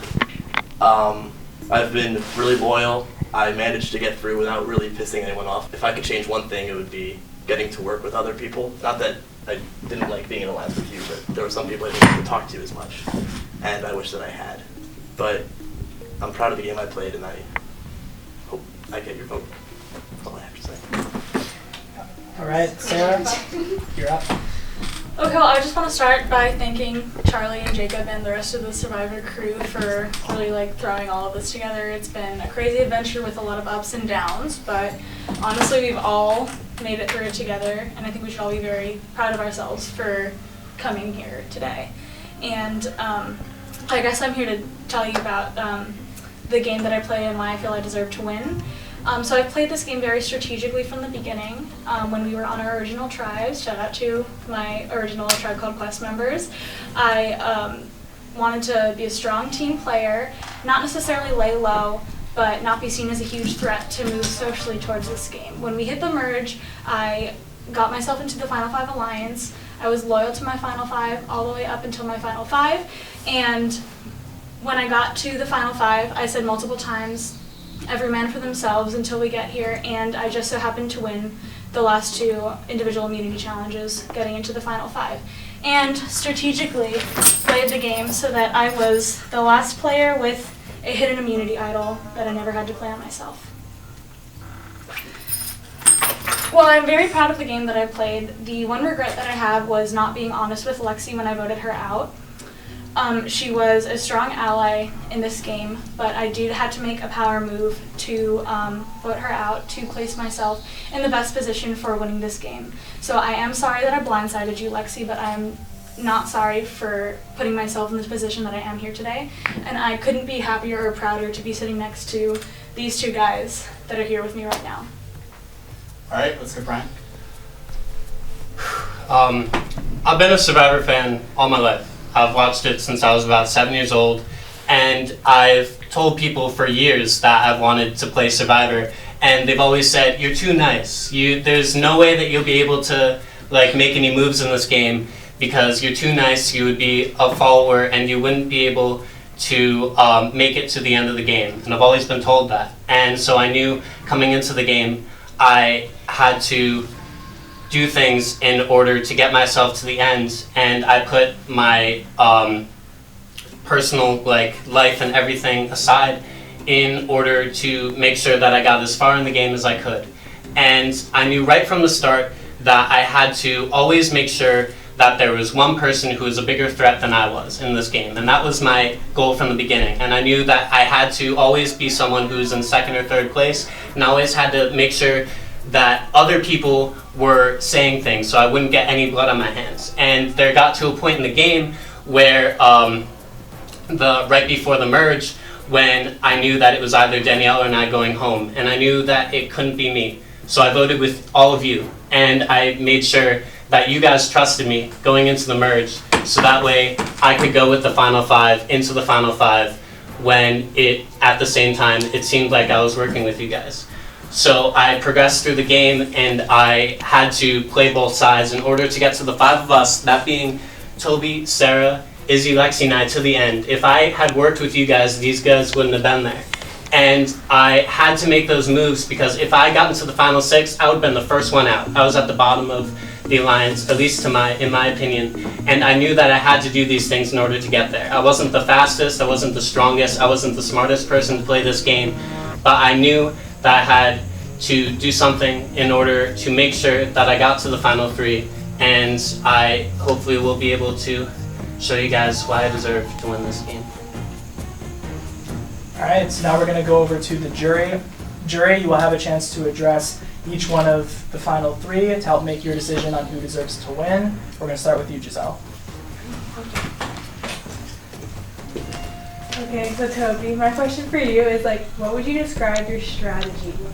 I've been really loyal. I managed to get through without really pissing anyone off. If I could change one thing, it would be getting to work with other people. Not that I didn't like being in a lab with you, but there were some people I didn't get to talk to as much, and I wish that I had. But I'm proud of the game I played, and I hope I get your vote. That's all I have to say. All right, Sarah, you're up. Okay, well, I just want to start by thanking Charlie and Jacob and the rest of the Survivor crew for really like throwing all of this together. It's been a crazy adventure with a lot of ups and downs, but honestly, we've all made it through it together, and I think we should all be very proud of ourselves for coming here today. And I guess I'm here to tell you about the game that I play and why I feel I deserve to win. So I've played this game very strategically from the beginning. When we were on our original tribes, shout out to my original Tribe Called Quest members, I wanted to be a strong team player, not necessarily lay low, but not be seen as a huge threat to move socially towards this game. When we hit the merge, I got myself into the Final 5 Alliance. I was loyal to my Final 5 all the way up until my Final 5, and when I got to the Final 5, I said multiple times every man for themselves until we get here, and I just so happened to win the last 2 individual immunity challenges, getting into the final 5. And strategically played the game so that I was the last player with a hidden immunity idol that I never had to play on myself. Well, I'm very proud of the game that I played. The one regret that I have was not being honest with Lexi when I voted her out. She was a strong ally in this game, but I had to make a power move to vote her out to place myself in the best position for winning this game. So I am sorry that I blindsided you, Lexi, but I am not sorry for putting myself in the position that I am here today. And I couldn't be happier or prouder to be sitting next to these 2 guys that are here with me right now. All right, let's go, Brian. I've been a Survivor fan all my life. I've watched it since I was about 7 years old, and I've told people for years that I've wanted to play Survivor, and they've always said, you're too nice. There's no way that you'll be able to like make any moves in this game because you're too nice. You would be a follower, and you wouldn't be able to make it to the end of the game. And I've always been told that. And so I knew coming into the game, I had to do things in order to get myself to the end, and I put my personal life and everything aside in order to make sure that I got as far in the game as I could. And I knew right from the start that I had to always make sure that there was one person who was a bigger threat than I was in this game, and that was my goal from the beginning. And I knew that I had to always be someone who's in 2nd or 3rd place, and I always had to make sure that other people were saying things so I wouldn't get any blood on my hands. And there got to a point in the game where right before the merge, when I knew that it was either Danielle or I going home, and I knew that it couldn't be me. So I voted with all of you, and I made sure that you guys trusted me going into the merge, so that way I could go with the final 5 into the final 5 when at the same time it seemed like I was working with you guys. So I progressed through the game, and I had to play both sides in order to get to the 5 of us, that being Toby, Sarah, Izzy, Lexi, and I, to the end. If I had worked with you guys, these guys wouldn't have been there. And I had to make those moves because if I got into the final 6, I would have been the first one out. I was at the bottom of the alliance, at least in my opinion, and I knew that I had to do these things in order to get there. I wasn't the fastest, I wasn't the strongest, I wasn't the smartest person to play this game, but I knew that I had to do something in order to make sure that I got to the final 3, and I hopefully will be able to show you guys why I deserve to win this game. Alright, so now we're going to go over to the jury. Jury, you will have a chance to address each one of the final 3 to help make your decision on who deserves to win. We're going to start with you, Giselle. Okay, so Toby, my question for you is what would you describe your strategy was?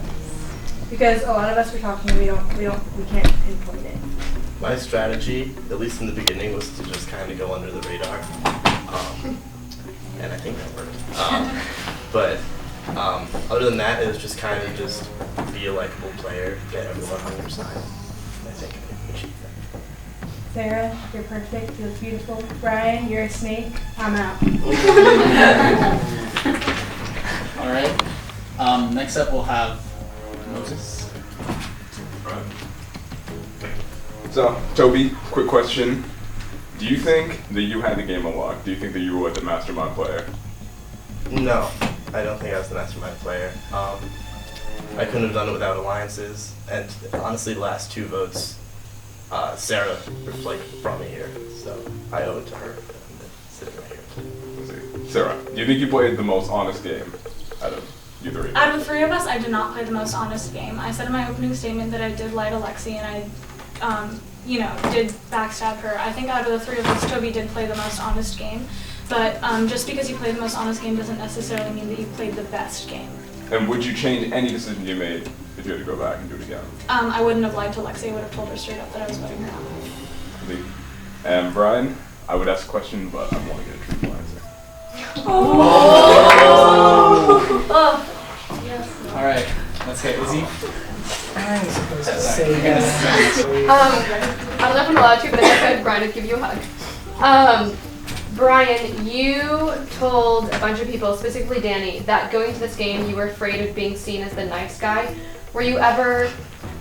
Because a lot of us were talking, we can't pinpoint it. My strategy, at least in the beginning, was to just kind of go under the radar, and I think that worked. But other than that, it was just kind of just be a likable player, get everyone on your side. And I think I achieved that. Sarah, you're perfect, you look beautiful. Brian, you're a snake, I'm out. All right. Next up, we'll have Moses. So, Toby, quick question. Do you think that you had the game unlocked? Do you think that you were the mastermind player? No, I don't think I was the mastermind player. I couldn't have done it without alliances, and honestly, the last 2 votes, Sarah brought me here, so I owe it to her. I'm sitting right here. Sarah, do you think you played the most honest game out of you 3? Out of the 3 of us, I did not play the most honest game. I said in my opening statement that I did lie to Lexi, and I did backstab her. I think out of the 3 of us, Toby did play the most honest game, but just because you played the most honest game doesn't necessarily mean that you played the best game. And would you change any decision you made if you had to go back and do it again? I wouldn't have lied to Lexi. I would have told her straight up that I was voting her out. And Brian, I would ask a question, but I want to get a truthful answer. Oh. Yes. All right, let's get Izzy. I'm supposed to say yes. I don't know if I'm allowed to, but I think Brian would give you a hug. Brian, you told a bunch of people, specifically Danny, that going to this game you were afraid of being seen as the nice guy. Were you ever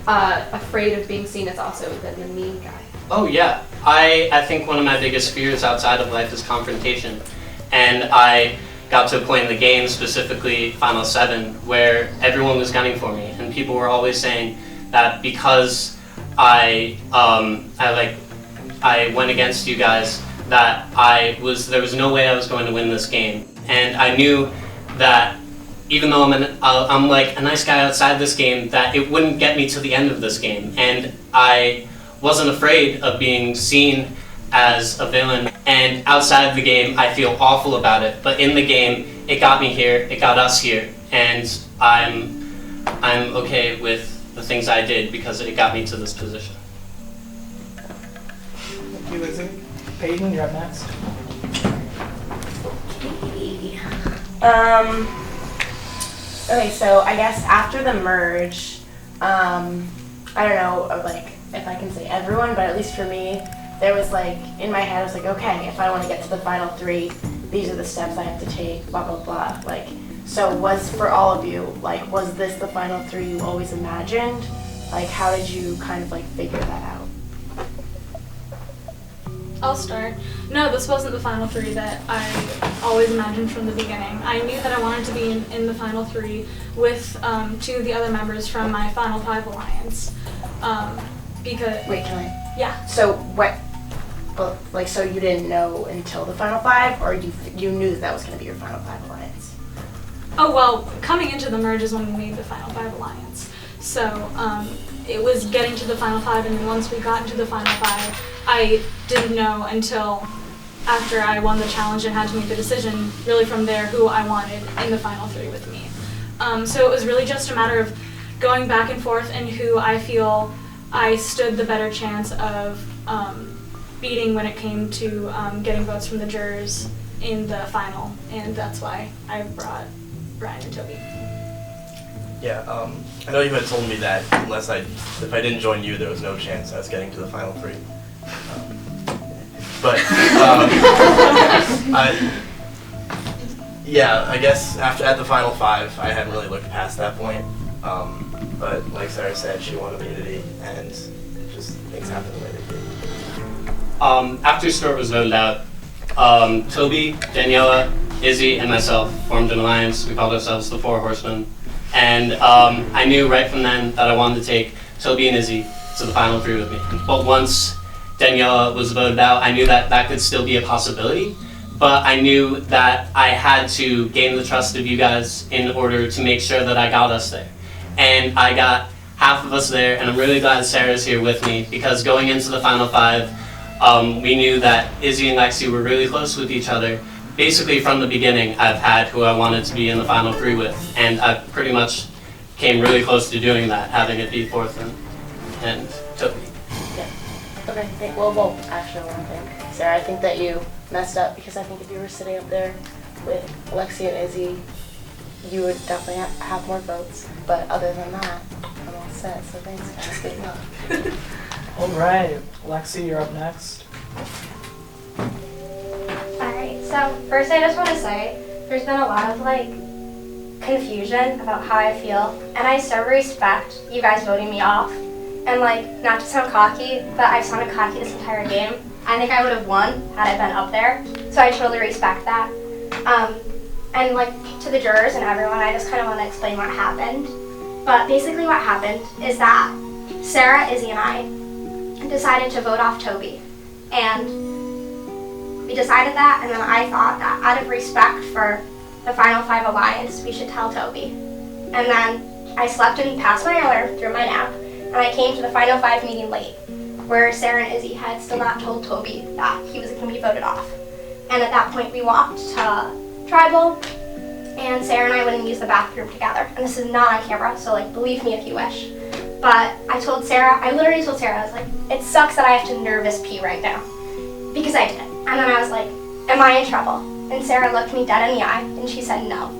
afraid of being seen as also the mean guy? Oh yeah. I think one of my biggest fears outside of life is confrontation. And I got to a point in the game, specifically Final 7, where everyone was gunning for me. And people were always saying that because I went against you guys, that there was no way I was going to win this game. And I knew that even though I'm like a nice guy outside this game, that it wouldn't get me to the end of this game. And I wasn't afraid of being seen as a villain. And outside of the game, I feel awful about it. But in the game, it got me here, it got us here. And I'm okay with the things I did because it got me to this position. Thank you, Izzy. Peyton, you're up next. Okay, so I guess after the merge, I don't know, like, if I can say everyone, but at least for me, there was like, in my head, I was like, okay, if I want to get to the final 3, these are the steps I have to take, blah, blah, blah. Like, so was, for all of you, like, was this the final 3 you always imagined? Like, how did you kind of like figure that out? I'll start. No, this wasn't the final 3 that I always imagined from the beginning. I knew that I wanted to be in the final 3 with 2 of the other members from my Final 5 alliance. Because Wait, can I? Yeah. So what? Well, like, so you didn't know until the final 5, or you knew that was going to be your Final 5 alliance? Oh well, coming into the merge is when we made the Final 5 alliance. So it was getting to the Final 5, and then once we got into the Final 5, I didn't know until after I won the challenge and had to make the decision, really from there, who I wanted in the Final 3 with me. So it was really just a matter of going back and forth and who I feel I stood the better chance of beating when it came to getting votes from the jurors in the final, and that's why I brought Brian and Toby. Yeah, I know you had told me that if I didn't join you, there was no chance I was getting to the final 3. I guess at the final 5, I hadn't really looked past that point. But like Sarah said, she won immunity, and just things happened the way they did. After Stuart was voted out, Toby, Daniela, Izzy, and myself formed an alliance. We called ourselves the 4 Horsemen. And I knew right from then that I wanted to take Toby and Izzy to the final 3 with me. But once Daniela was voted out, I knew that that could still be a possibility. But I knew that I had to gain the trust of you guys in order to make sure that I got us there. And I got half of us there, and I'm really glad Sarah's here with me, because going into the Final 5, we knew that Izzy and Lexi were really close with each other. Basically from the beginning, I've had who I wanted to be in the Final 3 with, and I pretty much came really close to doing that, having it be 4th and Toby. Yeah. Okay, well, actually one thing. Sarah, I think that you messed up, because I think if you were sitting up there with Lexi and Izzy, you would definitely have more votes. But other than that, I'm all set, so thanks guys, good luck. Alright, Lexi, you're up next. Alright, so first I just want to say, there's been a lot of confusion about how I feel, and I so respect you guys voting me off. And not to sound cocky, but I've sounded cocky this entire game. I think I would have won had I been up there, so I totally respect that. And to the jurors and everyone, I just kind of want to explain what happened. But basically what happened is that Sarah, Izzy, and I decided to vote off Toby. And we decided that, and then I thought that out of respect for the Final 5 Alliance, we should tell Toby. And then I slept in past my alarm through my nap, and I came to the Final 5 meeting late, where Sarah and Izzy had still not told Toby that he was going to be voted off. And at that point we walked to Tribal, and Sarah and I went and used the bathroom together. And this is not on camera, so believe me if you wish. But I literally told Sarah, I was like, it sucks that I have to nervous pee right now. Because I did. And then I was like, am I in trouble? And Sarah looked me dead in the eye, and she said no.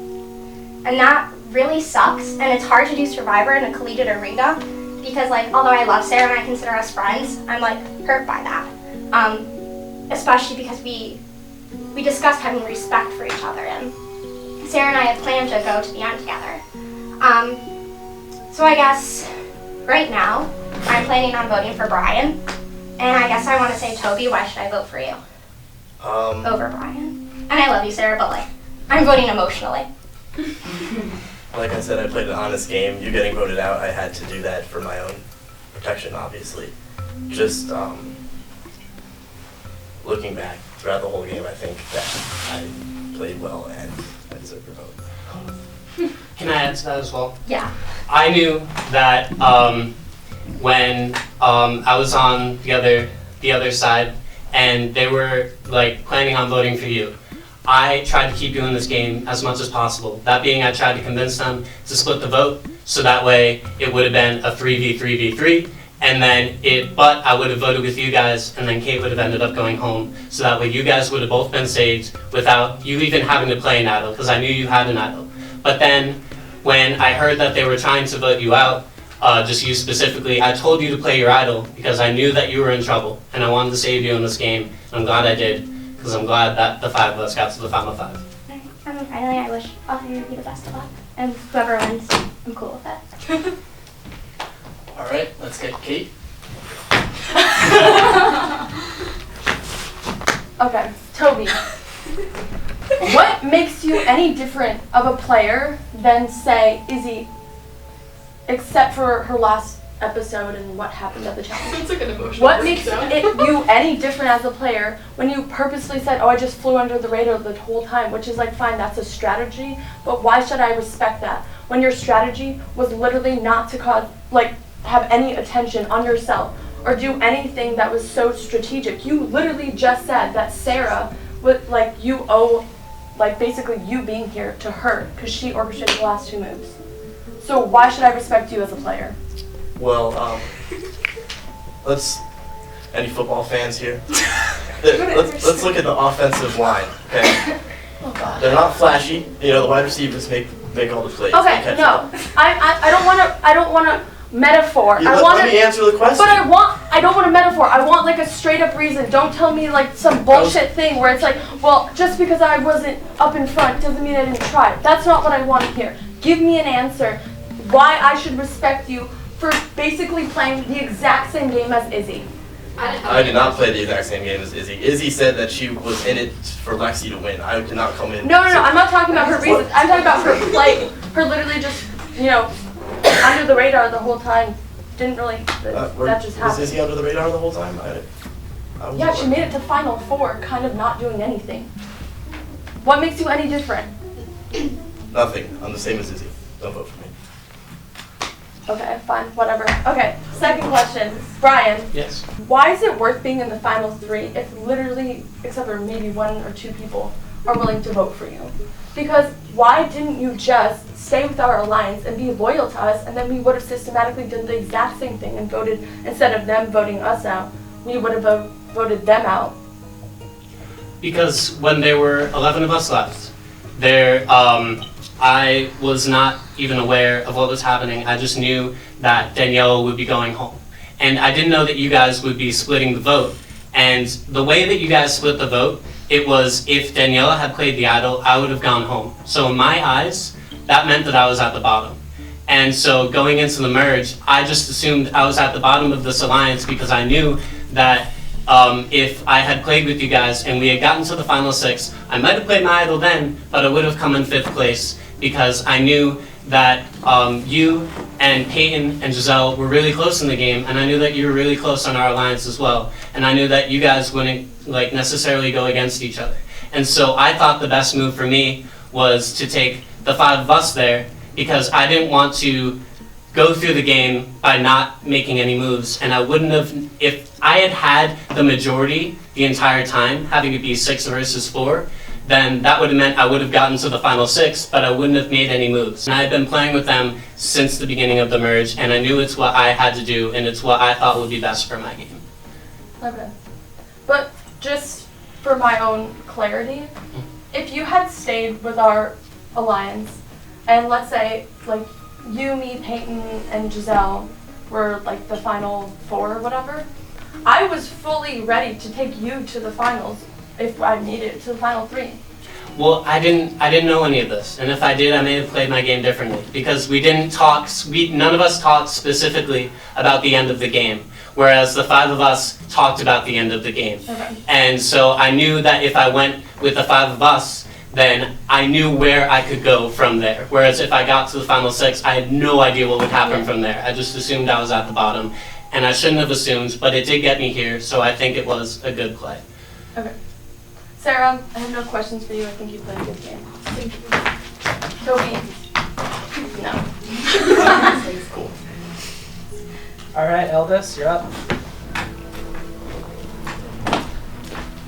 And that really sucks, and it's hard to do Survivor in a collegiate arena, because although I love Sarah and I consider us friends, I'm hurt by that. Especially because we we discussed having respect for each other, and Sarah and I had planned to go to the end together. So I guess right now I'm planning on voting for Brian, and I guess I want to say, Toby, why should I vote for you over Brian? And I love you, Sarah, but like I'm voting emotionally. Like I said, I played an honest game. You getting voted out, I had to do that for my own protection, obviously. Just looking back throughout the whole game, I think that I played well and I deserve your vote. Can I add to that as well? Yeah. I knew that when I was on the other side and they were like planning on voting for you, I tried to keep you in this game as much as possible. That being, I tried to convince them to split the vote so that way it would have been a 3v3v3, and then but I would have voted with you guys, and then Kate would have ended up going home, so that way you guys would have both been saved without you even having to play an idol, because I knew you had an idol. But then when I heard that they were trying to vote you out, just you specifically, I told you to play your idol because I knew that you were in trouble, and I wanted to save you in this game, and I'm glad I did. Because I'm glad that the 5 of us got to the final 5. Finally, I wish all of you the best of luck. And whoever wins, I'm cool with it. Alright, let's get Kate. Okay, Toby. What makes you any different of a player than, say, Izzy, except for her last episode and what happened at the challenge? It's like an emotional What makes you any different as a player when you purposely said, oh, I just flew under the radar the whole time, which is like, fine, that's a strategy, but why should I respect that? When your strategy was literally not to cause, like, have any attention on yourself or do anything that was so strategic. You literally just said that Sarah would, like, you owe, like, basically you being here to her because she orchestrated the last 2 moves. So why should I respect you as a player? Well, any football fans here? let's look at the offensive line, okay? Oh God. They're not flashy. You know, the wide receivers make all the plays. Okay, no, I don't want a metaphor. Let me answer the question. But I don't want a metaphor. I want like a straight up reason. Don't tell me like some bullshit thing where it's like, well, just because I wasn't up in front doesn't mean I didn't try. That's not what I want to hear. Give me an answer why I should respect you for basically playing the exact same game as Izzy. I did not play the exact same game as Izzy. Izzy said that she was in it for Lexi to win. I did not come in. No, I'm not talking about her reasons. I'm talking about her play. Her literally just, under the radar the whole time. Didn't really, that just happened. Was Izzy under the radar the whole time? Yeah, she made it to Final 4, kind of not doing anything. What makes you any different? Nothing. I'm the same as Izzy. Don't vote for me. Okay, fine, whatever. Okay, second question. Brian. Yes. Why is it worth being in the final 3 if literally, except for maybe 1 or 2 people, are willing to vote for you? Because why didn't you just stay with our alliance and be loyal to us, and then we would have systematically done the exact same thing and voted, instead of them voting us out, we would have voted them out? Because when there were 11 of us left, I was not even aware of what was happening. I just knew that Danielle would be going home. And I didn't know that you guys would be splitting the vote. And the way that you guys split the vote, it was if Daniela had played the idol, I would have gone home. So in my eyes, that meant that I was at the bottom. And so going into the merge, I just assumed I was at the bottom of this alliance because I knew that if I had played with you guys and we had gotten to the final 6, I might have played my idol then, but I would have come in 5th place because I knew that you and Peyton and Giselle were really close in the game, and I knew that you were really close on our alliance as well, and I knew that you guys wouldn't necessarily go against each other. And so I thought the best move for me was to take the 5 of us there because I didn't want to go through the game by not making any moves, and I wouldn't have, if I had the majority the entire time, having it be 6 versus 4, then that would have meant I would have gotten to the final 6, but I wouldn't have made any moves. And I had been playing with them since the beginning of the merge, and I knew it's what I had to do, and it's what I thought would be best for my game. Okay. But just for my own clarity, if you had stayed with our alliance, and let's say, you, me, Peyton, and Giselle were, the final 4 or whatever, I was fully ready to take you to the finals if I made it to the final 3. Well, I didn't know any of this, and if I did, I may have played my game differently because none of us talked specifically about the end of the game, whereas the 5 of us talked about the end of the game. Okay. And so I knew that if I went with the 5 of us, then I knew where I could go from there. Whereas if I got to the final 6, I had no idea what would happen from there. I just assumed I was at the bottom, and I shouldn't have assumed, but it did get me here, so I think it was a good play. Okay. Sarah, I have no questions for you. I think you played a good game. Thank you. Toby? No. Cool. All right, Eldest, you're up.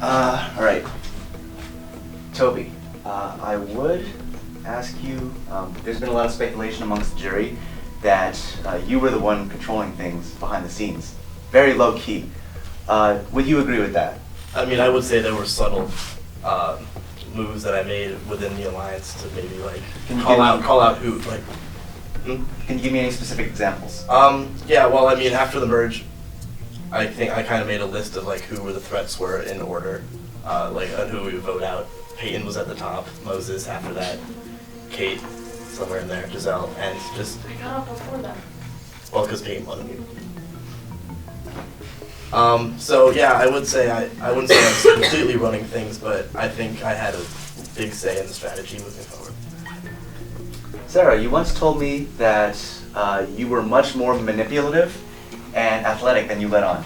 All right. Toby, I would ask you, there's been a lot of speculation amongst the jury that you were the one controlling things behind the scenes. Very low key. Would you agree with that? I mean, I would say there were subtle moves that I made within the alliance to maybe like call out who like. Can you give me any specific examples? Yeah. Well, I mean, after the merge, I think I kind of made a list of like who the threats were in order, like on who we would vote out. Peyton was at the top. Moses after that. Kate somewhere in there. Giselle and just. I got up before them. Well, because Peyton wanted me. So yeah, I would say I wouldn't say I was completely running things, but I think I had a big say in the strategy moving forward. Sarah, you once told me that you were much more manipulative and athletic than you let on.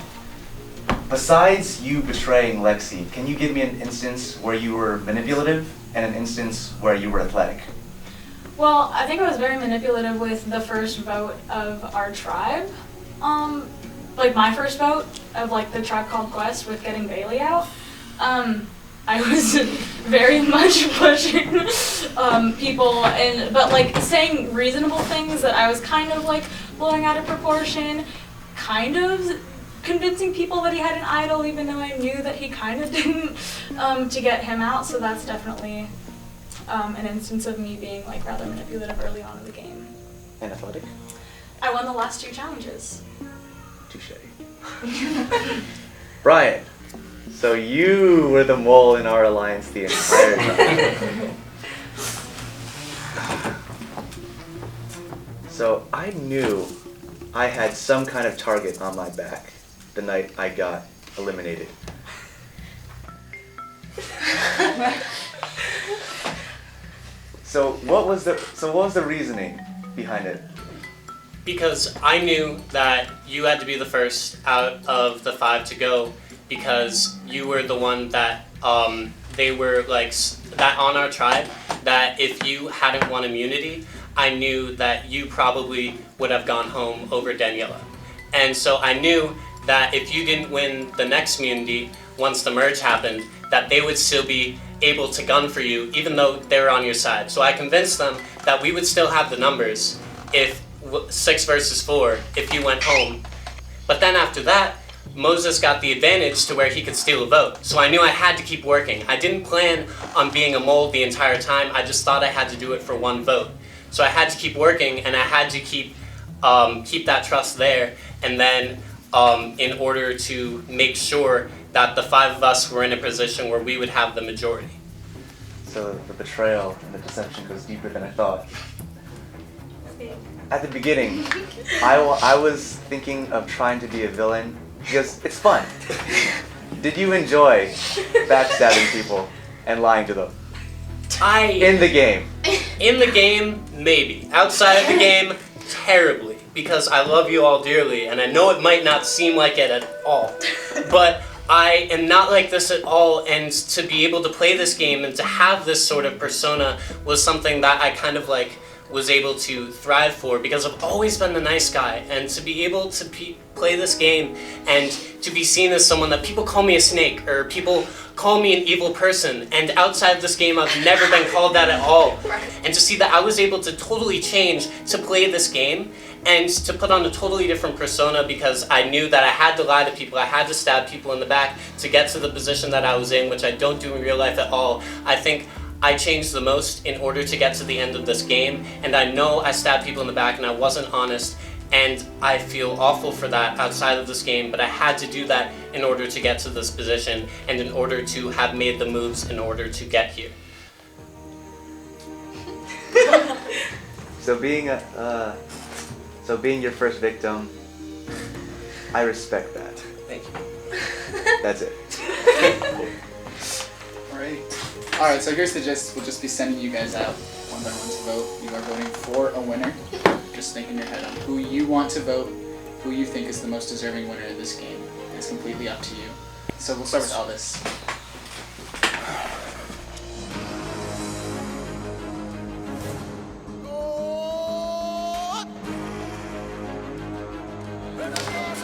Besides you betraying Lexi, can you give me an instance where you were manipulative and an instance where you were athletic? Well, I think I was very manipulative with the first vote of our tribe. Like my first vote of like the Tribe Called Quest with getting Bailey out. I was very much pushing people but like saying reasonable things that I was kind of like blowing out of proportion, kind of convincing people that he had an idol even though I knew that he kind of didn't, to get him out. So that's definitely an instance of me being like rather manipulative early on in the game. And athletic? I won the last 2 challenges. Touche. Brian, so you were the mole in our alliance the entire time. So I knew I had some kind of target on my back the night I got eliminated. So what was the reasoning behind it? Because I knew that you had to be the first out of the 5 to go because you were the one that they were like that on our tribe that if you hadn't won immunity, I knew that you probably would have gone home over Daniela. And so I knew that if you didn't win the next immunity once the merge happened, that they would still be able to gun for you even though they were on your side. So I convinced them that we would still have the numbers if 6 versus 4 if you went home. But then after that, Moses got the advantage to where he could steal a vote. So I knew I had to keep working. I didn't plan on being a mole the entire time. I just thought I had to do it for 1 vote. So I had to keep working and I had to keep that trust there. And then in order to make sure that the 5 of us were in a position where we would have the majority. So the betrayal and the deception goes deeper than I thought. At the beginning, I was thinking of trying to be a villain because it's fun. Did you enjoy backstabbing people and lying to them? In the game? In the game, maybe. Outside of the game, terribly. Because I love you all dearly, and I know it might not seem like it at all. But I am not like this at all, and to be able to play this game and to have this sort of persona was something that I kind of like was able to thrive for because I've always been the nice guy, and to be able to play this game and to be seen as someone that people call me a snake or people call me an evil person, and outside of this game I've never been called that at all. And to see that I was able to totally change to play this game and to put on a totally different persona because I knew that I had to lie to people, I had to stab people in the back to get to the position that I was in, which I don't do in real life at all. I think I changed the most in order to get to the end of this game, and I know I stabbed people in the back and I wasn't honest, And I feel awful for that outside of this game, but I had to do that in order to get to this position and in order to have made the moves in order to get here. So being your first victim, I respect that. Thank you. That's it. Alright, so here's the gist. We'll just be sending you guys out one by one to vote. You are voting for a winner. Just think in your head on who you want to vote, who you think is the most deserving winner of this game. It's completely up to you. So we'll start with Aldous.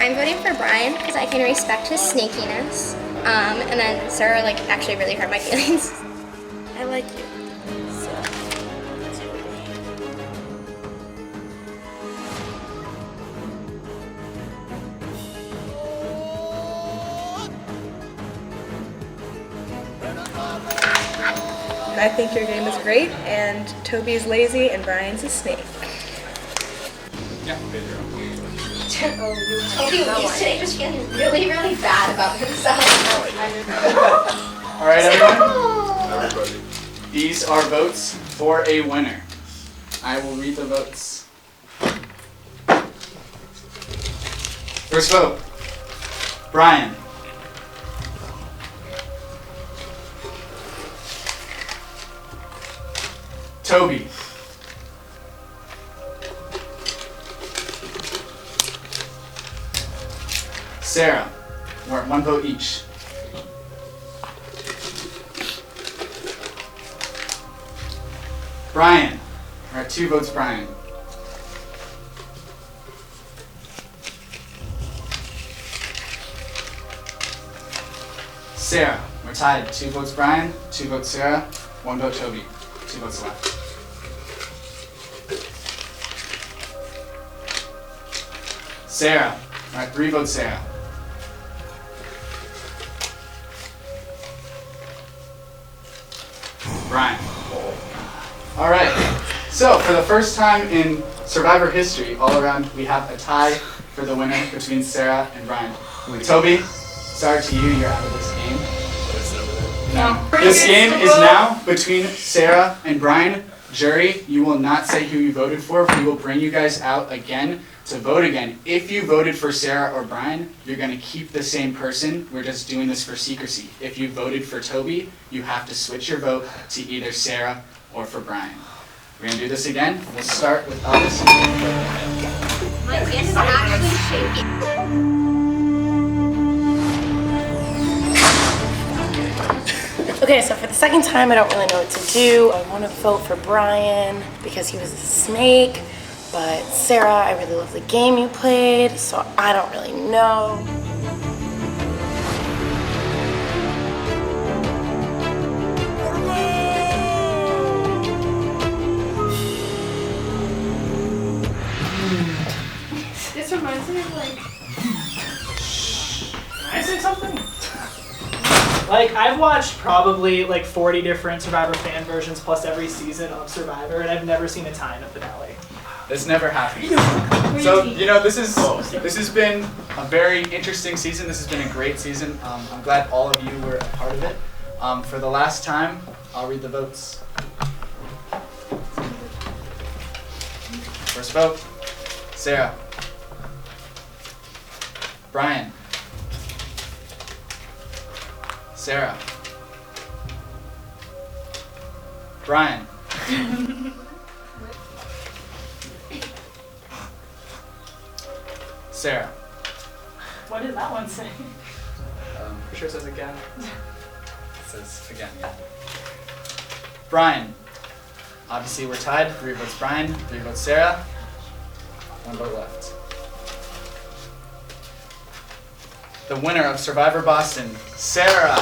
I'm voting for Brian because I can respect his snakiness. And then Sarah actually really hurt my feelings. I like you. So, I think your game is great, and Toby's lazy, and Brian's a snake. Yeah, Toby leaves today just feeling really, really bad about himself. Alright, everyone. These are votes for a winner. I will read the votes. First vote, Brian. Toby. Sarah. We're at one vote each. Brian. We're at 2 votes, Brian. Sarah. We're tied. 2 votes, Brian. 2 votes, Sarah. 1 vote, Toby. 2 votes left. Sarah. We're at 3 votes, Sarah. Brian. All right. So for the first time in Survivor history, all around, we have a tie for the winner between Sarah and Brian. Toby, sorry to you, you're out of this game. No. This game is now between Sarah and Brian. Jury, you will not say who you voted for. We will bring you guys out again to vote again. If you voted for Sarah or Brian, you're going to keep the same person. We're just doing this for secrecy. If you voted for Toby, you have to switch your vote to either Sarah or for Brian. We're going to do this again. We'll start with Aldous. My hand is actually shaking. Okay, so for the second time, I don't really know what to do. I want to vote for Brian because he was a snake, but Sarah, I really love the game you played, so I don't really know. This reminds me of Can I say something? I've watched probably 40 different Survivor fan versions plus every season of Survivor, and I've never seen a tie in a finale. This never happened. So, this has been a very interesting season. This has been a great season. I'm glad all of you were a part of it. For the last time, I'll read the votes. First vote, Sarah. Brian. Sarah. Brian. Sarah. What did that one say? For sure it says again. It says again, yeah. Brian. Obviously we're tied. 3 votes Brian, 3 votes Sarah. 1 vote left. The winner of Survivor Boston, Sarah.